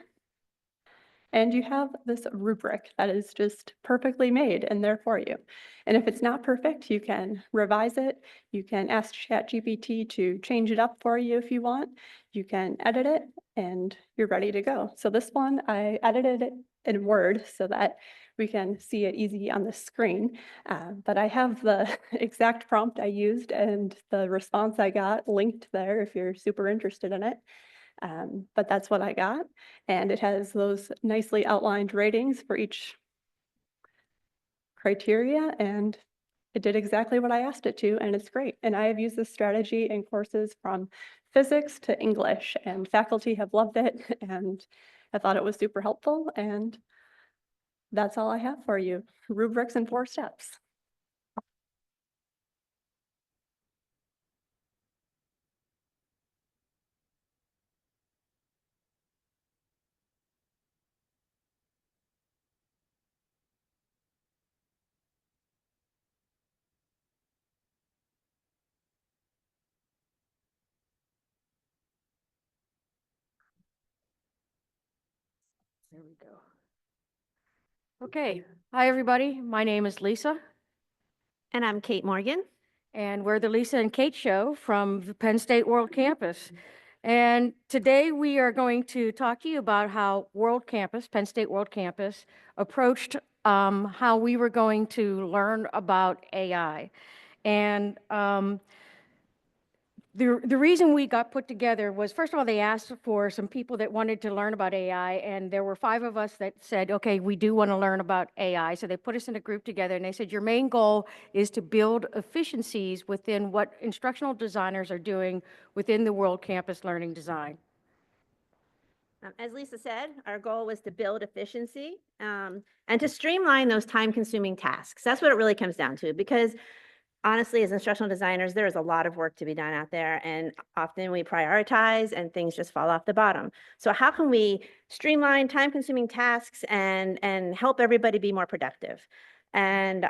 And you have this rubric that is just perfectly made and there for you. And if it's not perfect, you can revise it. You can ask ChatGPT to change it up for you if you want. You can edit it and you're ready to go. So this one, I edited it in Word so that we can see it easy on the screen. But I have the exact prompt I used and the response I got linked there if you're super interested in it. But that's what I got. And it has those nicely outlined ratings for each criteria, and it did exactly what I asked it to, and it's great. And I have used this strategy in courses from physics to English, and faculty have loved it, and I thought it was super helpful, and that's all I have for you. Rubrics in 4 steps. There we go. Okay, hi, everybody. My name is Lisa, And I'm Kate Morgan. and we're the Lisa and Kate Show from the Penn State World Campus. And today we are going to talk to you about how World Campus, Penn State World Campus, approached how we were going to learn about AI. And the reason we got put together was, first of all, they asked for some people that wanted to learn about AI, and there were 5 of us that said, okay, we do want to learn about AI. So they put us in a group together, and they said, your main goal is to build efficiencies within what instructional designers are doing within the World Campus Learning Design. As Lisa said, our goal was to build efficiency and to streamline those time-consuming tasks. That's what it really comes down to, because honestly, as instructional designers, there is a lot of work to be done out there, and often we prioritize and things just fall off the bottom. So how can we streamline time-consuming tasks and help everybody be more productive? And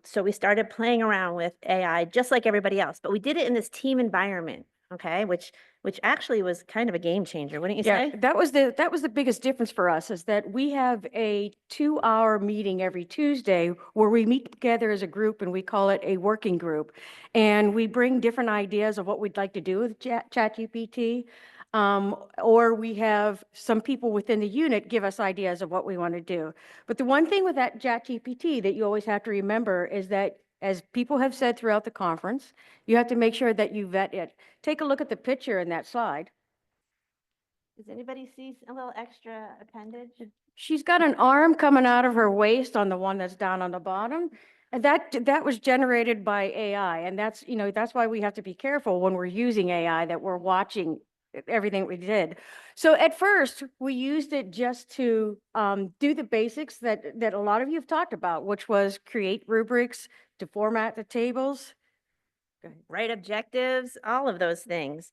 so we started playing around with AI just like everybody else, but we did it in this team environment, okay, which actually was kind of a game changer, wouldn't you Yeah, say? that was the biggest difference for us, is that we have a 2-hour meeting every Tuesday where we meet together as a group, and we call it a working group. And we bring different ideas of what we'd like to do with ChatGPT. Or we have some people within the unit give us ideas of what we want to do. But the one thing with that ChatGPT that you always have to remember is that, as people have said throughout the conference, you have to make sure that you vet it. Take a look at the picture in that slide. Does anybody see a little extra appendage? She's got an arm coming out of her waist on the one that's down on the bottom. And that was generated by AI. And that's, that's why we have to be careful when we're using AI, that we're watching everything we did. So at first, we used it just to do the basics that a lot of you have talked about, which was create rubrics, to format the tables. Write objectives, all of those things.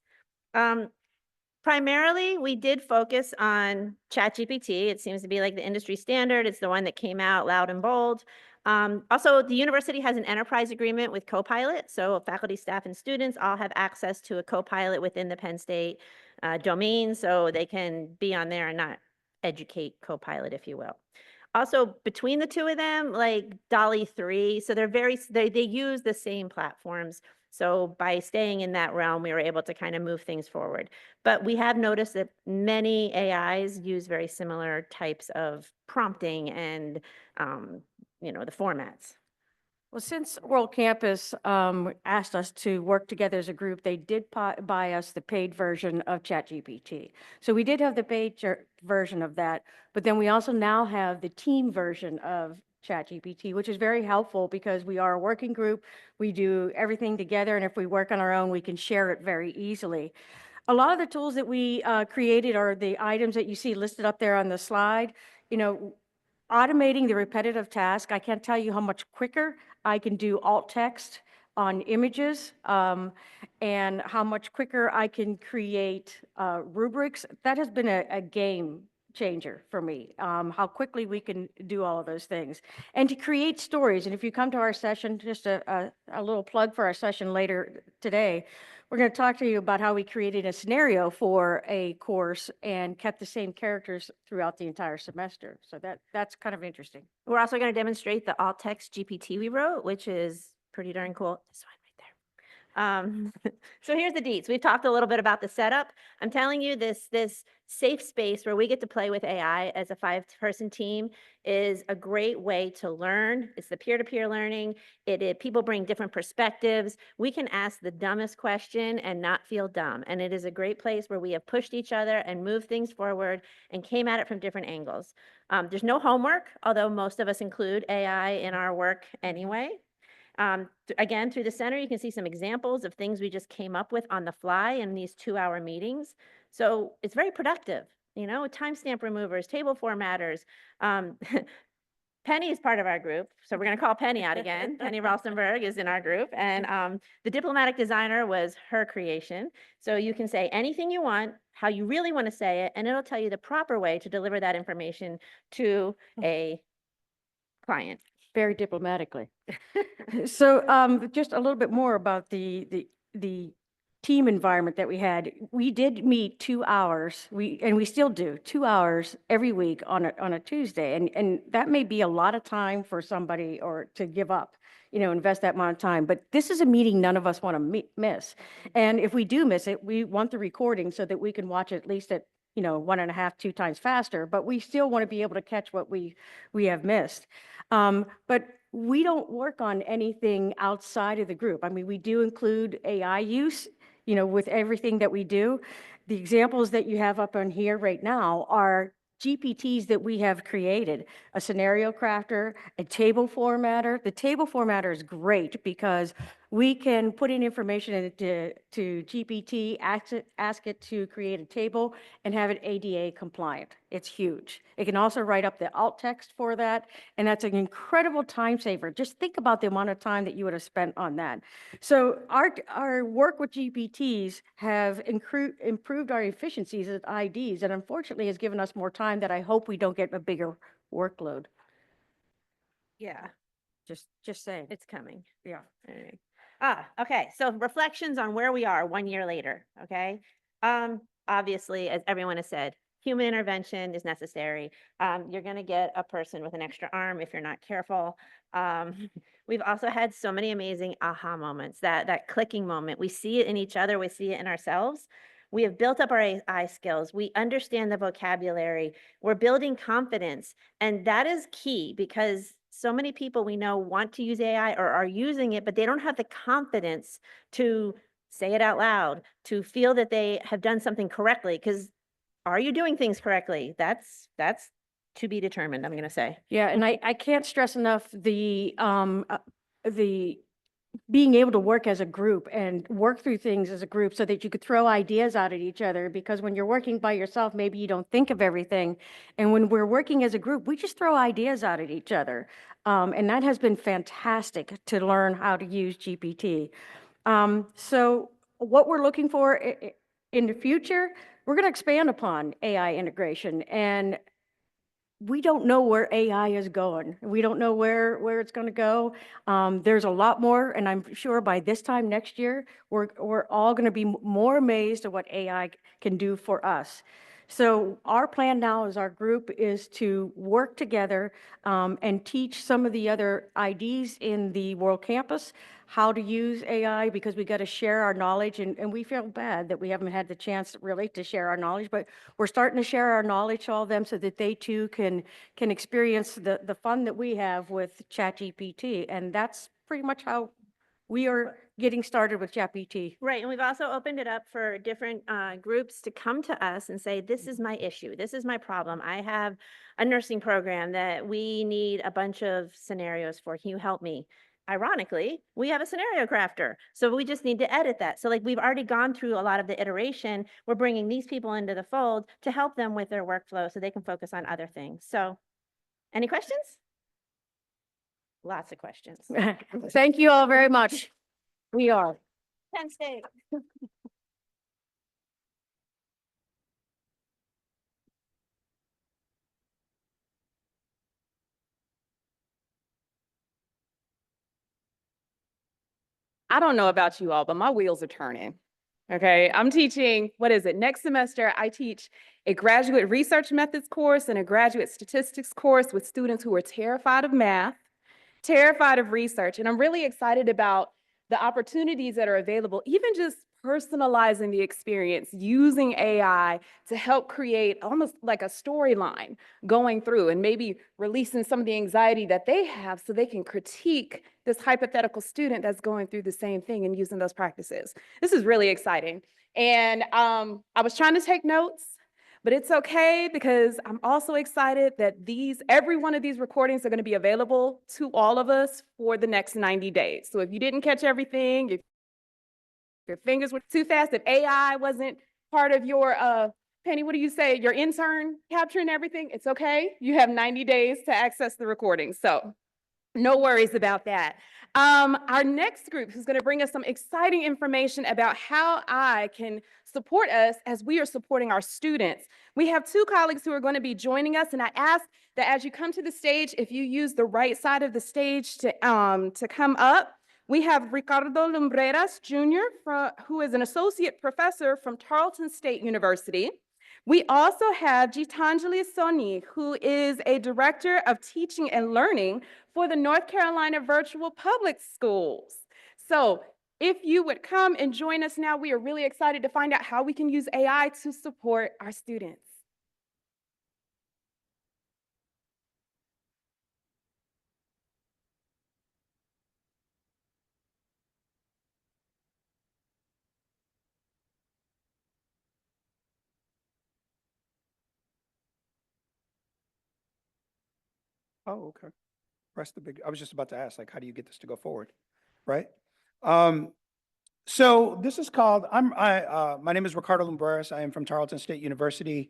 Primarily, we did focus on ChatGPT. It seems to be like the industry standard. It's the one that came out loud and bold. Also, the university has an enterprise agreement with Copilot, so faculty, staff, and students all have access to a Copilot within the Penn State domain, so they can be on there and not educate Copilot, if you will. Also, between the two of them, like Dolly 3, so they use the same platforms. So by staying in that realm, we were able to kind of move things forward. But we have noticed that many AIs use very similar types of prompting and, the formats. Well, since World Campus asked us to work together as a group, they did buy us the paid version of ChatGPT. So we did have the paid version of that, but then we also now have the team version of ChatGPT, which is very helpful because we are a working group. We do everything together, and if we work on our own, we can share it very easily. A lot of the tools that we created are the items that you see listed up there on the slide. Automating the repetitive task. I can't tell you how much quicker I can do alt text on images, and how much quicker I can create rubrics. That has been a game changer for me, how quickly we can do all of those things. And to create stories. And if you come to our session, just a little plug for our session later today, we're going to talk to you about how we created a scenario for a course and kept the same characters throughout the entire semester. So that's kind of interesting. We're also going to demonstrate the alt text GPT we wrote, which is pretty darn cool. This one right there. So here's the deets. We've talked a little bit about the setup. I'm telling you, this safe space where we get to play with AI as a 5-person team is a great way to learn. It's the peer-to-peer learning. People bring different perspectives. We can ask the dumbest question and not feel dumb. And it is a great place where we have pushed each other and moved things forward and came at it from different angles. There's no homework, although most of us include AI in our work anyway. Again, through the center, you can see some examples of things we just came up with on the fly in these 2-hour meetings. So it's very productive, timestamp removers, table formatters. Penny is part of our group, so we're going to call Penny out again. Penny Ralstonberg is in our group, and the diplomatic designer was her creation. So you can say anything you want, how you really want to say it, and it'll tell you the proper way to deliver that information to a client. Very diplomatically. So just a little bit more about the team environment that we had, we did meet 2 hours, and we still do, 2 hours every week on a Tuesday. And that may be a lot of time for somebody or to give up, invest that amount of time. But this is a meeting none of us want to miss. And if we do miss it, we want the recording so that we can watch it at least at 1.5, 2 times faster, but we still want to be able to catch what we have missed. But we don't work on anything outside of the group. I mean, we do include AI use, with everything that we do. The examples that you have up on here right now are GPTs that we have created, a scenario crafter, a table formatter. The table formatter is great because we can put in information into GPT, ask it to create a table and have it ADA compliant. It's huge. It can also write up the alt text for that, and that's an incredible time saver. Just think about the amount of time that you would have spent on that. So our work with GPTs have improved our efficiencies as IDs, and unfortunately has given us more time that I hope we don't get a bigger workload. Yeah, Just saying. it's coming. Yeah. Alright. Okay. So reflections on where we are 1 year later. Okay. Obviously, as everyone has said, human intervention is necessary. You're going to get a person with an extra arm if you're not careful. We've also had so many amazing aha moments, that clicking moment. We see it in each other. We see it in ourselves. We have built up our AI skills. We understand the vocabulary. We're building confidence. And that is key because so many people we know want to use AI or are using it, but they don't have the confidence to say it out loud, to feel that they have done something correctly. Because are you doing things correctly? That's to be determined, I'm going to say. Yeah, and I can't stress enough the being able to work as a group and work through things as a group so that you could throw ideas out at each other, because when you're working by yourself, maybe you don't think of everything. And when we're working as a group, we just throw ideas out at each other. And that has been fantastic to learn how to use GPT. So what we're looking for in the future, we're going to expand upon AI integration, and we don't know where AI is going. We don't know where it's going to go. There's a lot more, and I'm sure by this time next year, we're all going to be more amazed at what AI can do for us. So our plan now as our group is to work together and teach some of the other IDs in the World Campus how to use AI, because we got to share our knowledge, and we feel bad that we haven't had the chance really to share our knowledge, but we're starting to share our knowledge to all of them so that they too can experience the fun that we have with ChatGPT. And that's pretty much how we are getting started with ChatGPT. Right. And we've also opened it up for different groups to come to us and say, this is my issue. This is my problem. I have a nursing program that we need a bunch of scenarios for. Can you help me? Ironically, we have a scenario crafter. So we just need to edit that. So like we've already gone through a lot of the iteration. We're bringing these people into the fold to help them with their workflow so they can focus on other things. So any questions? Lots of questions. Thank you all very much. We are. Penn State. I don't know about you all, but my wheels are turning. Okay, I'm teaching, what is it? Next semester, I teach a graduate research methods course and a graduate statistics course with students who are terrified of math, terrified of research. And I'm really excited about the opportunities that are available, even just personalizing the experience, using AI to help create almost like a storyline going through and maybe releasing some of the anxiety that they have so they can critique this hypothetical student that's going through the same thing and using those practices. This is really exciting. And I was trying to take notes, but it's okay because I'm also excited that every one of these recordings are going to be available to all of us for the next 90 days. So if you didn't catch everything, if your fingers were too fast, if AI wasn't part of your, Penny, what do you say, your intern capturing everything, it's okay. You have 90 days to access the recording. So no worries about that. Our next group is going to bring us some exciting information about how I can support us as we are supporting our students. We have two colleagues who are going to be joining us, and I ask that as you come to the stage, if you use the right side of the stage to come up, We have Ricardo Lumbreras Jr., who is an associate professor from Tarleton State University. We also have Geetanjali Soni, who is a director of teaching and learning for the North Carolina Virtual Public Schools. So if you would come and join us now, we are really excited to find out how we can use AI to support our students. Oh, okay. Press the big, I was just about to ask, like, how do you get this to go forward? Right? So this is called, my name is Ricardo Lumbreras. I am from Tarleton State University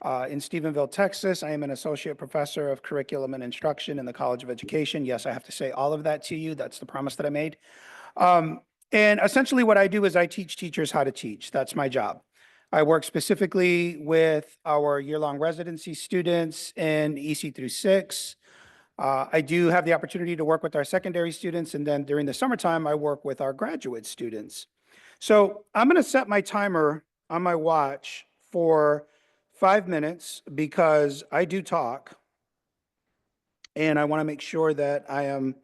in Stephenville, Texas. I am an associate professor of curriculum and instruction in the College of Education. Yes, I have to say all of that to you. That's the promise that I made. And essentially what I do is I teach teachers how to teach. That's my job. I work specifically with our year-long residency students in EC through 6. I do have the opportunity to work with our secondary students, and then during the summertime, I work with our graduate students. So I'm going to set my timer on my watch for 5 minutes because I do talk, and I want to make sure that I am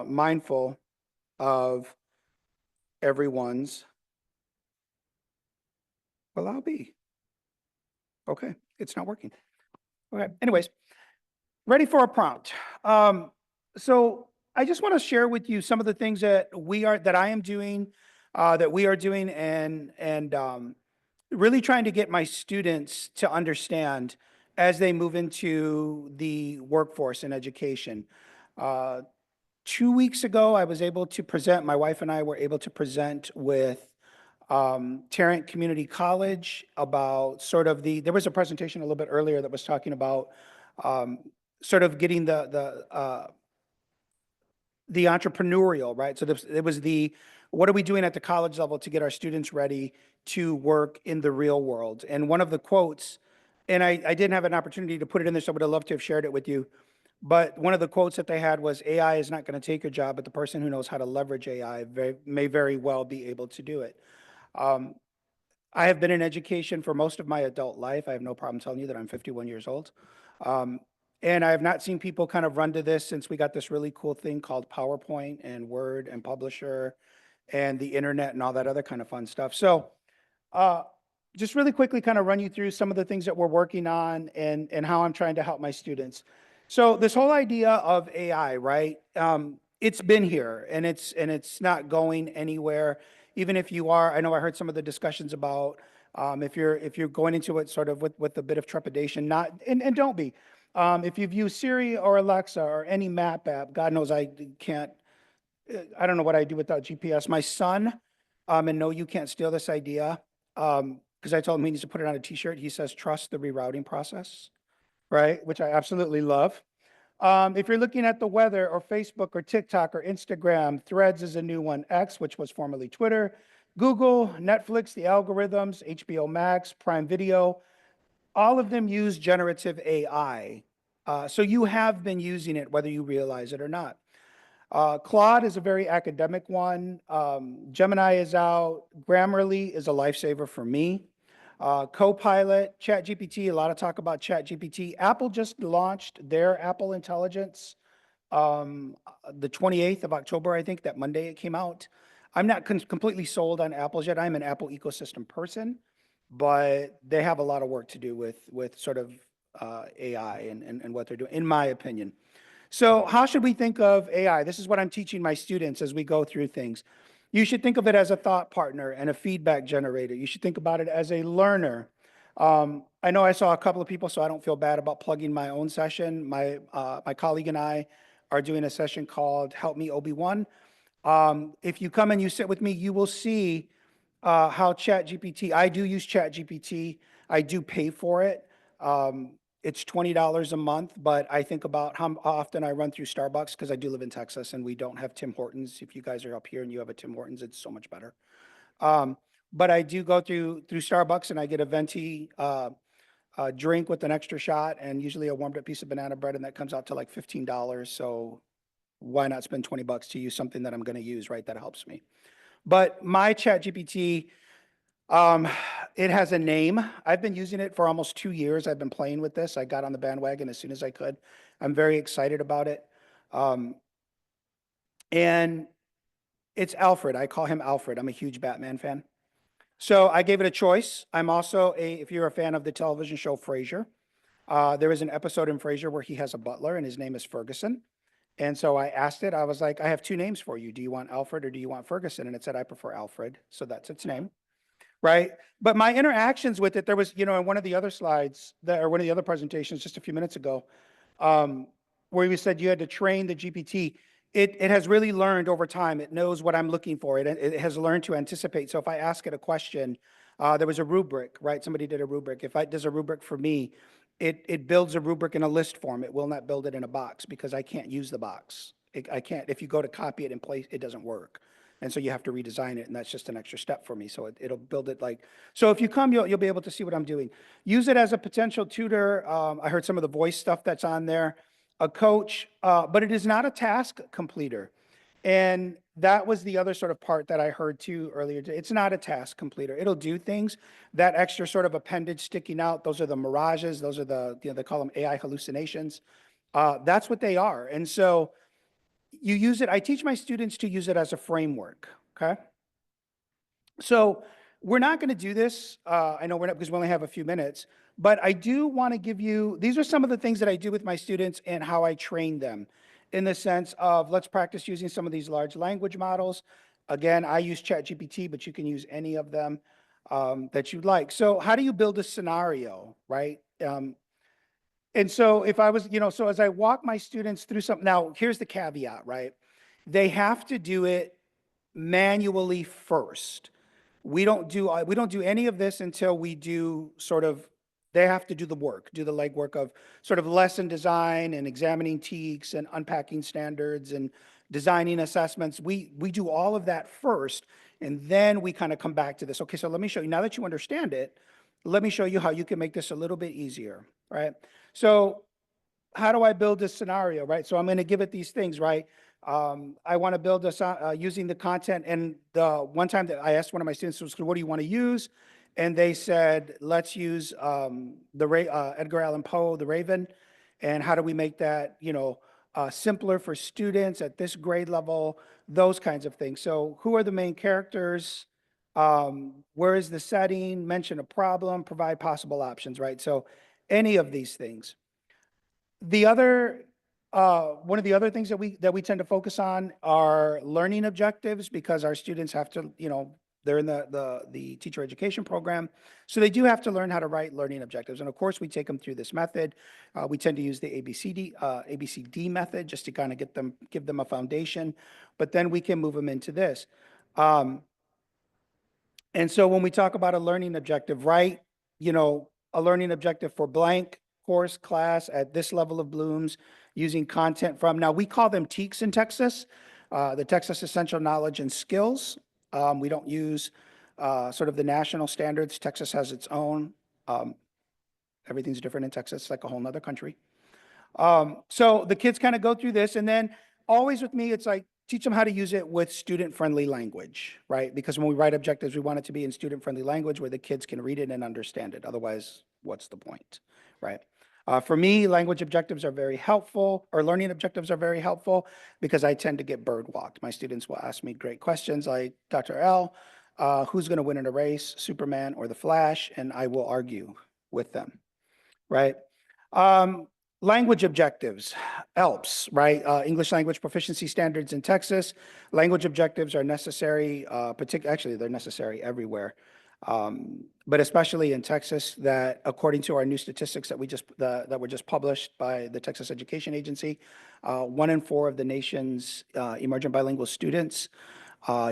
mindful of everyone's. Well, I'll be. Okay, it's not working. Okay, anyways. Ready for a prompt. So I just want to share with you some of the things that I am doing, that we are doing, and really trying to get my students to understand as they move into the workforce and education. 2 weeks ago, I was able to present. My wife and I were able to present with Tarrant Community College about sort of there was a presentation a little bit earlier that was talking about sort of getting the entrepreneurial, right? So it was what are we doing at the college level to get our students ready to work in the real world? And one of the quotes, and I didn't have an opportunity to put it in there, so I would have loved to have shared it with you. But one of the quotes that they had was, AI is not going to take your job, but the person who knows how to leverage AI may very well be able to do it. I have been in education for most of my adult life. I have no problem telling you that I'm 51 years old. And I have not seen people kind of run to this since we got this really cool thing called PowerPoint and Word and Publisher and the internet and all that other kind of fun stuff. So just really quickly kind of run you through some of the things that we're working on and how I'm trying to help my students. So this whole idea of AI, right? It's been here and it's not going anywhere. Even if you are, I know I heard some of the discussions about if you're going into it sort of with a bit of trepidation, and don't be. If you've used Siri or Alexa or any map app, God knows I don't know what I do without GPS. My son, and no, you can't steal this idea, because I told him he needs to put it on a t-shirt. He says, trust the rerouting process, right? Which I absolutely love. If you're looking at the weather or Facebook or TikTok or Instagram, Threads is a new one, X, which was formerly Twitter, Google, Netflix, the algorithms, HBO Max, Prime Video, all of them use generative AI. So you have been using it, whether you realize it or not. Claude is a very academic one. Gemini is out. Grammarly is a lifesaver for me. Copilot, ChatGPT, a lot of talk about ChatGPT. Apple just launched their Apple Intelligence the 28th of October, I think, that Monday it came out. I'm not completely sold on Apple's yet. I'm an Apple ecosystem person, but they have a lot of work to do with sort of AI and what they're doing, in my opinion. So how should we think of AI? This is what I'm teaching my students as we go through things. You should think of it as a thought partner and a feedback generator. You should think about it as a learner. I know I saw a couple of people, so I don't feel bad about plugging my own session. My colleague and I are doing a session called Help Me Obi-Wan. If you come and you sit with me, you will see how ChatGPT, I do use ChatGPT. I do pay for it. It's $20 a month, but I think about how often I run through Starbucks because I do live in Texas and we don't have Tim Hortons. If you guys are up here and you have a Tim Hortons, it's so much better. But I do go through Starbucks and I get a venti drink with an extra shot and usually a warmed up piece of banana bread, and that comes out to like $15. So why not spend 20 bucks to use something that I'm going to use, right? That helps me. But my ChatGPT, it has a name. I've been using it for almost 2 years. I've been playing with this. I got on the bandwagon as soon as I could. I'm very excited about it. And it's Alfred. I call him Alfred. I'm a huge Batman fan. So I gave it a choice. I'm also if you're a fan of the television show Frasier, there is an episode in Frasier where he has a butler and his name is Ferguson. And so I asked it, I was like, I have 2 names for you. Do you want Alfred or do you want Ferguson? And it said, I prefer Alfred. So that's its name, right? But my interactions with it, there was, in one of the other slides, or one of the other presentations just a few minutes ago, where we said you had to train the GPT. It has really learned over time. It knows what I'm looking for. It has learned to anticipate. So if I ask it a question, there was a rubric, right? Somebody did a rubric. If it does a rubric for me, it builds a rubric in a list form. It will not build it in a box because I can't use the box. I can't, if you go to copy it in place, it doesn't work. And so you have to redesign it, and that's just an extra step for me. So it'll build it like, so if you come, you'll be able to see what I'm doing. Use it as a potential tutor. I heard some of the voice stuff that's on there. A coach, but it is not a task completer. And that was the other sort of part that I heard too earlier. It's not a task completer. It'll do things. That extra sort of appendage sticking out, those are the mirages. Those are they call them AI hallucinations. That's what they are. And so you use it. I teach my students to use it as a framework, okay? So we're not going to do this. I know we're not, because we only have a few minutes, but I do want to give you, these are some of the things that I do with my students and how I train them in the sense of, let's practice using some of these large language models. Again, I use ChatGPT, but you can use any of them that you'd like. So how do you build a scenario, right? And so if I was, so as I walk my students through something, now here's the caveat, right? They have to do it manually first. We don't do any of this until we do sort of, they have to do the work, do the legwork of sort of lesson design and examining TEKS and unpacking standards and designing assessments. We do all of that first, and then we kind of come back to this. Okay, so let me show you, now that you understand it, let me show you how you can make this a little bit easier, right? So how do I build this scenario, right? So I'm going to give it these things, right? I want to build this using the content. And the one time that I asked one of my students, what do you want to use? And they said, let's use Edgar Allan Poe, The Raven. And how do we make that, simpler for students at this grade level, those kinds of things. So who are the main characters? Where is the setting? Mention a problem, provide possible options, right? So any of these things. The other, one of the other things that we tend to focus on are learning objectives, because our students have to, they're in the teacher education program. So they do have to learn how to write learning objectives. And of course, we take them through this method. We tend to use the ABCD method just to kind of give them a foundation, but then we can move them into this. And so when we talk about a learning objective, right, a learning objective for blank course class at this level of blooms using content from, now we call them TEKS in Texas, the Texas Essential Knowledge and Skills. We don't use sort of the national standards. Texas has its own. Everything's different in Texas, like a whole nother country. So the kids kind of go through this, and then always with me, it's like, teach them how to use it with student-friendly language, right? Because when we write objectives, we want it to be in student-friendly language where the kids can read it and understand it. Otherwise, what's the point, right? For me, language objectives are very helpful, or learning objectives are very helpful, because I tend to get bird-walked. My students will ask me great questions like, Dr. L, who's going to win in a race, Superman or the Flash? And I will argue with them, right? Language objectives, ELPS, right? English language proficiency standards in Texas. Language objectives are necessary, actually they're necessary everywhere. But especially in Texas, that according to our new statistics that were just published by the Texas Education Agency, 1 in 4 of the nation's emergent bilingual students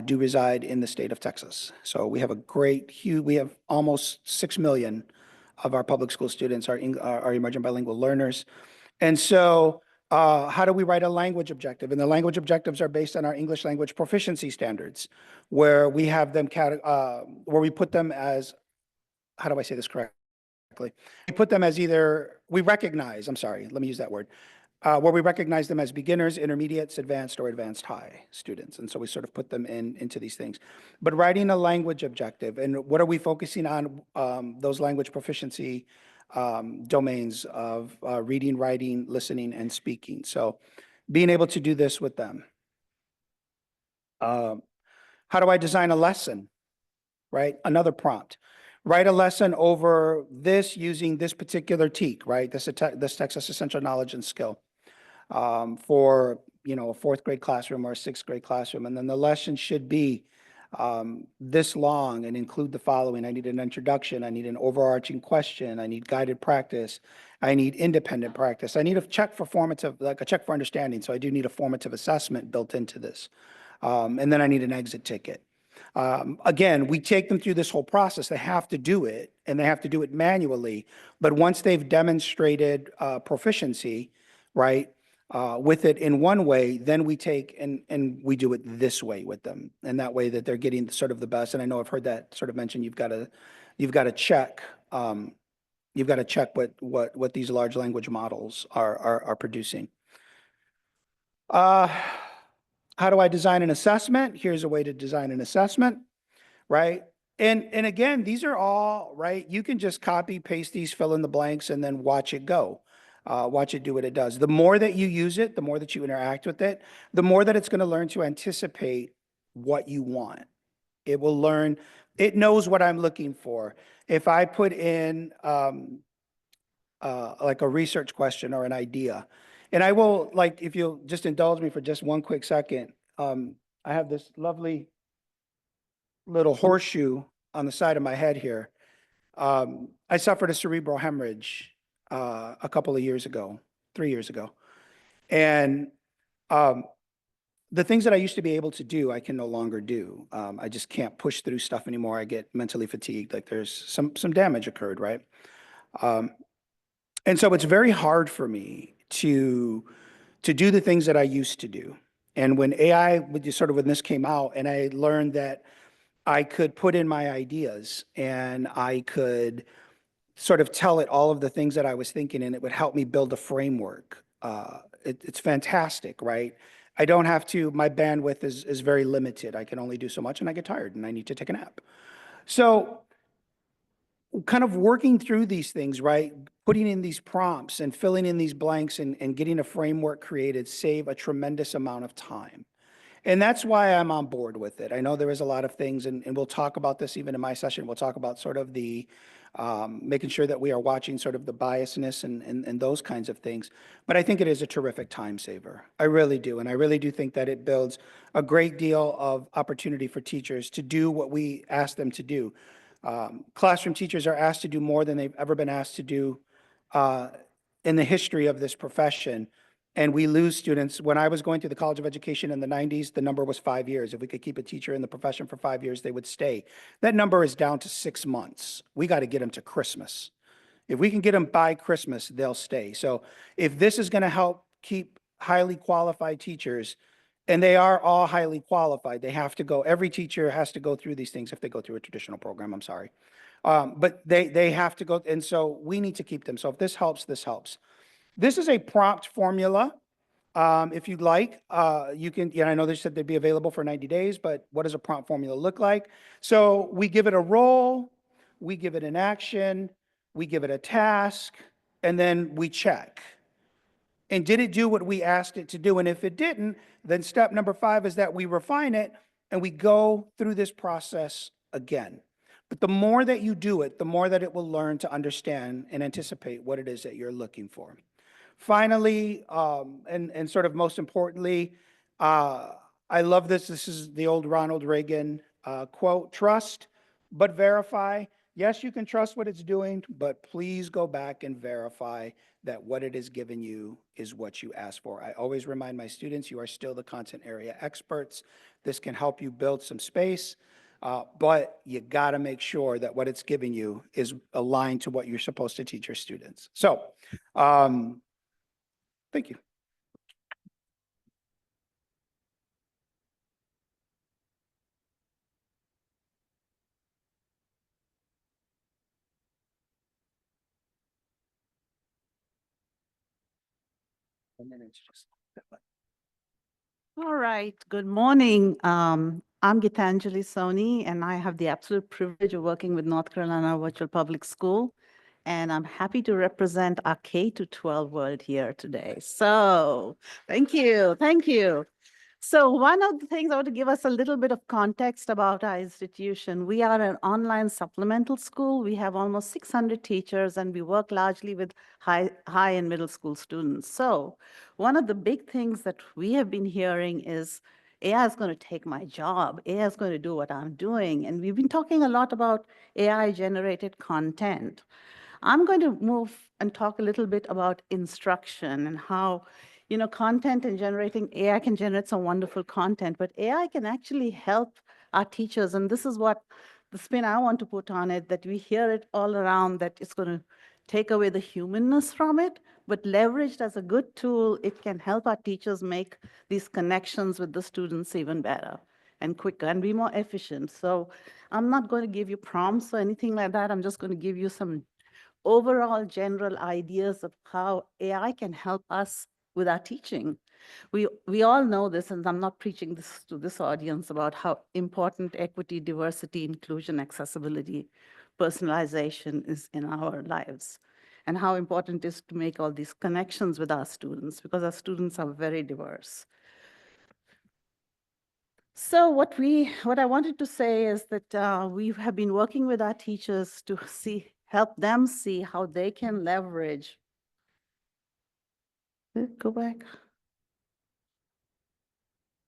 do reside in the state of Texas. So we have we have almost 6 million of our public school students are emergent bilingual learners. And so how do we write a language objective? And the language objectives are based on our English language proficiency standards, where we have them, where we put them as, how do I say this correctly? We put them as we recognize, I'm sorry, let me use that word. where we recognize them as beginners, intermediates, advanced, or advanced high students. And so we sort of put them into these things. But writing a language objective, and what are we focusing on? Those language proficiency domains of reading, writing, listening, and speaking. So being able to do this with them. How do I design a lesson, right? Another prompt. Write a lesson over this using this particular TEK, right? This Texas Essential Knowledge and Skill for, a fourth grade classroom or a sixth grade classroom. And then the lesson should be this long and include the following. I need an introduction. I need an overarching question. I need guided practice. I need independent practice. I need a check for formative, like a check for understanding. So I do need a formative assessment built into this. And then I need an exit ticket. Again, we take them through this whole process. They have to do it, and they have to do it manually. But once they've demonstrated proficiency, right, with it in one way, then we take and we do it this way with them, and that way that they're getting sort of the best. And I know I've heard that sort of mentioned. You've got to check. You've got to check what these large language models are producing. How do I design an assessment? Here's a way to design an assessment, right? And again, these are all, right? You can just copy, paste these, fill in the blanks, and then watch it go. Watch it do what it does. The more that you use it, the more that you interact with it, the more that it's going to learn to anticipate what you want. It will learn, it knows what I'm looking for. If I put in like a research question or an idea, and I will, like, if you'll just indulge me for just one quick second, I have this lovely little horseshoe on the side of my head here. I suffered a cerebral hemorrhage a couple of years ago, 3 years ago. And the things that I used to be able to do, I can no longer do. I just can't push through stuff anymore. I get mentally fatigued, like there's some damage occurred, right? And so it's very hard for me to do the things that I used to do. And when AI, when this came out, and I learned that I could put in my ideas and I could sort of tell it all of the things that I was thinking, and it would help me build a framework. It's fantastic, right? I don't have to, my bandwidth is very limited. I can only do so much and I get tired and I need to take a nap. So kind of working through these things, right? Putting in these prompts and filling in these blanks and getting a framework created save a tremendous amount of time. And that's why I'm on board with it. I know there is a lot of things, and we'll talk about this even in my session. We'll talk about sort of the making sure that we are watching sort of the biasness and those kinds of things. But I think it is a terrific time saver. I really do. And I really do think that it builds a great deal of opportunity for teachers to do what we ask them to do. Classroom teachers are asked to do more than they've ever been asked to do in the history of this profession. And we lose students. When I was going through the College of Education in the 90s, the number was 5 years. If we could keep a teacher in the profession for 5 years, they would stay. That number is down to 6 months. We got to get them to Christmas. If we can get them by Christmas, they'll stay. So if this is going to help keep highly qualified teachers, and they are all highly qualified, they have to go, every teacher has to go through these things if they go through a traditional program, I'm sorry. But they have to go, and so we need to keep them. So if this helps, this helps. This is a prompt formula. If you'd like, you can, I know they said they'd be available for 90 days, but what does a prompt formula look like? So we give it a role, we give it an action, we give it a task, and then we check. And did it do what we asked it to do? And if it didn't, then step number 5 is that we refine it and we go through this process again. But the more that you do it, the more that it will learn to understand and anticipate what it is that you're looking for. Finally, and sort of most importantly, I love this. This is the old Ronald Reagan quote, trust, but verify. Yes, you can trust what it's doing, but please go back and verify that what it is giving you is what you asked for. I always remind my students, you are still the content area experts. This can help you build some space, but you got to make sure that what it's giving you is aligned to what you're supposed to teach your students. So, thank you. And then it's just. All right, good morning. I'm Geetanjali Soni, and I have the absolute privilege of working with North Carolina Virtual Public School. And I'm happy to represent our K to 12 world here today. So thank you, thank you. So one of the things I want to give us a little bit of context about our institution. We are an online supplemental school. We have almost 600 teachers, and we work largely with high and middle school students. So one of the big things that we have been hearing is AI is going to take my job. AI is going to do what I'm doing. And we've been talking a lot about AI-generated content. I'm going to move and talk a little bit about instruction and how, content and generating, AI can generate some wonderful content, but AI can actually help our teachers. And this is what the spin I want to put on it, that we hear it all around, that it's going to take away the humanness from it, but leveraged as a good tool, it can help our teachers make these connections with the students even better and quicker and be more efficient. So I'm not going to give you prompts or anything like that. I'm just going to give you some overall general ideas of how AI can help us with our teaching. We all know this, and I'm not preaching this to this audience about how important equity, diversity, inclusion, accessibility, personalization is in our lives, and how important it is to make all these connections with our students, because our students are very diverse. So what I wanted to say is that we have been working with our teachers to help them see how they can leverage. Go back.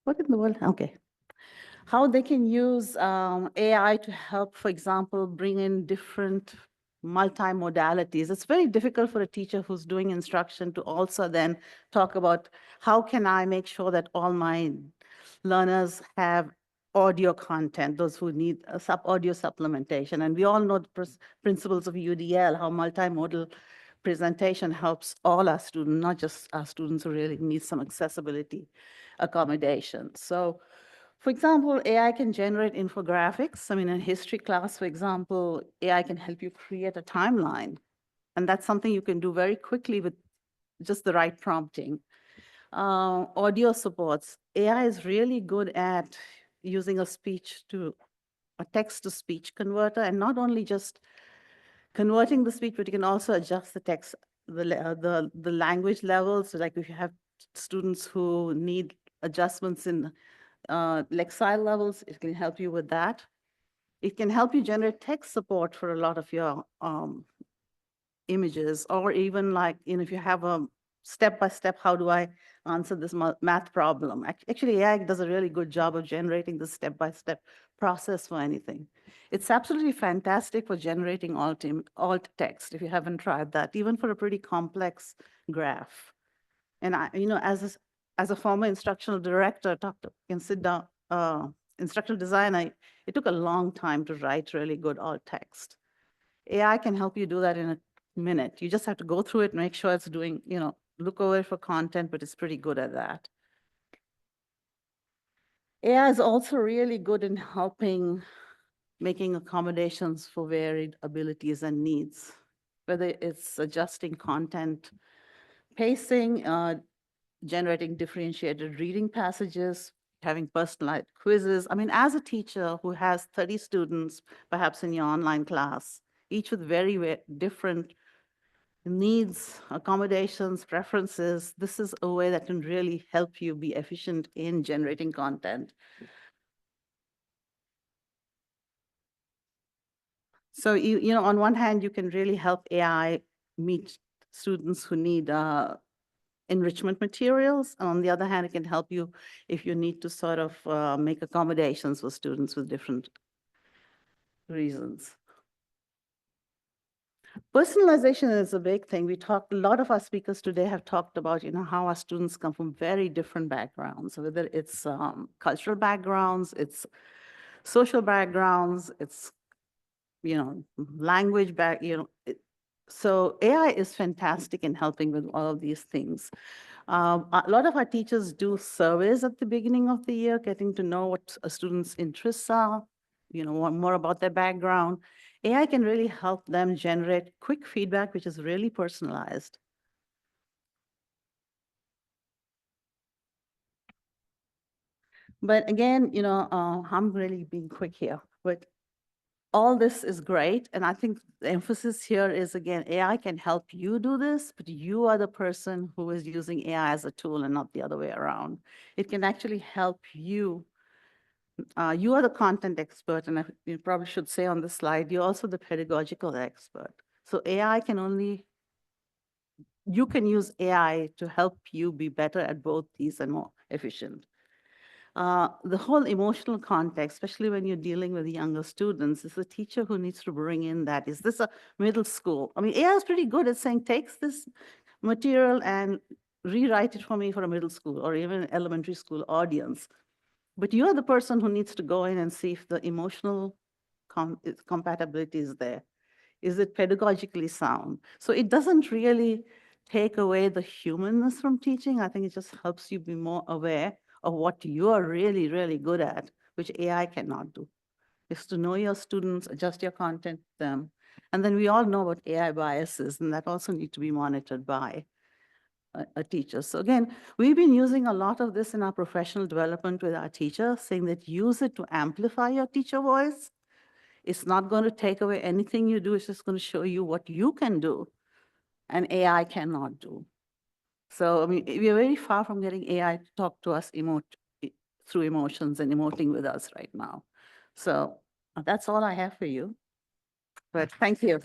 What in the world? Okay. How they can use AI to help, for example, bring in different multimodalities. It's very difficult for a teacher who's doing instruction to also then talk about how can I make sure that all my learners have audio content, those who need audio supplementation. And we all know the principles of UDL, how multimodal presentation helps all our students, not just our students who really need some accessibility accommodation. So for example, AI can generate infographics. I mean, in history class, for example, AI can help you create a timeline. And that's something you can do very quickly with just the right prompting. Audio supports. AI is really good at using a text-to-speech converter, and not only just converting the speech, but you can also adjust the text, the language levels. So like if you have students who need adjustments in lexile levels, it can help you with that. It can help you generate text support for a lot of your images, or even like, if you have a step-by-step, how do I answer this math problem? Actually, AI does a really good job of generating the step-by-step process for anything. It's absolutely fantastic for generating alt text, if you haven't tried that, even for a pretty complex graph. And as a former instructional director, can sit down, instructional designer, it took a long time to write really good alt text. AI can help you do that in a minute. You just have to go through it, make sure it's doing, look over it for content, but it's pretty good at that. AI is also really good in helping making accommodations for varied abilities and needs, whether it's adjusting content pacing, generating differentiated reading passages, having personalized quizzes. I mean, as a teacher who has 30 students, perhaps in your online class, each with very different needs, accommodations, preferences, this is a way that can really help you be efficient in generating content. So, on one hand, you can really help AI meet students who need enrichment materials. On the other hand, it can help you if you need to sort of make accommodations for students with different reasons. Personalization is a big thing. A lot of our speakers today have talked about, how our students come from very different backgrounds, whether it's cultural backgrounds, it's social backgrounds, it's, language so AI is fantastic in helping with all of these things. A lot of our teachers do surveys at the beginning of the year, getting to know what a student's interests are, more about their background. AI can really help them generate quick feedback, which is really personalized. But again, I'm really being quick here, but all this is great. And I think the emphasis here is, again, AI can help you do this, but you are the person who is using AI as a tool and not the other way around. It can actually help you. You are the content expert, and you probably should say on the slide, you're also the pedagogical expert. So AI can only, you can use AI to help you be better at both these and more efficient. The whole emotional context, especially when you're dealing with younger students, is the teacher who needs to bring in that. Is this a middle school? I mean, AI is pretty good at saying, takes this material and rewrite it for me for a middle school or even an elementary school audience. But you're the person who needs to go in and see if the emotional compatibility is there. Is it pedagogically sound? So it doesn't really take away the humanness from teaching. I think it just helps you be more aware of what you are really, really good at, which AI cannot do. Is to know your students, adjust your content to them. And then we all know about AI biases, and that also need to be monitored by a teacher. So again, we've been using a lot of this in our professional development with our teachers, saying that use it to amplify your teacher voice. It's not going to take away anything you do. It's just going to show you what you can do and AI cannot do. So, I mean, we are very far from getting AI to talk to us through emotions and emoting with us right now. So that's all I have for you. But thank you.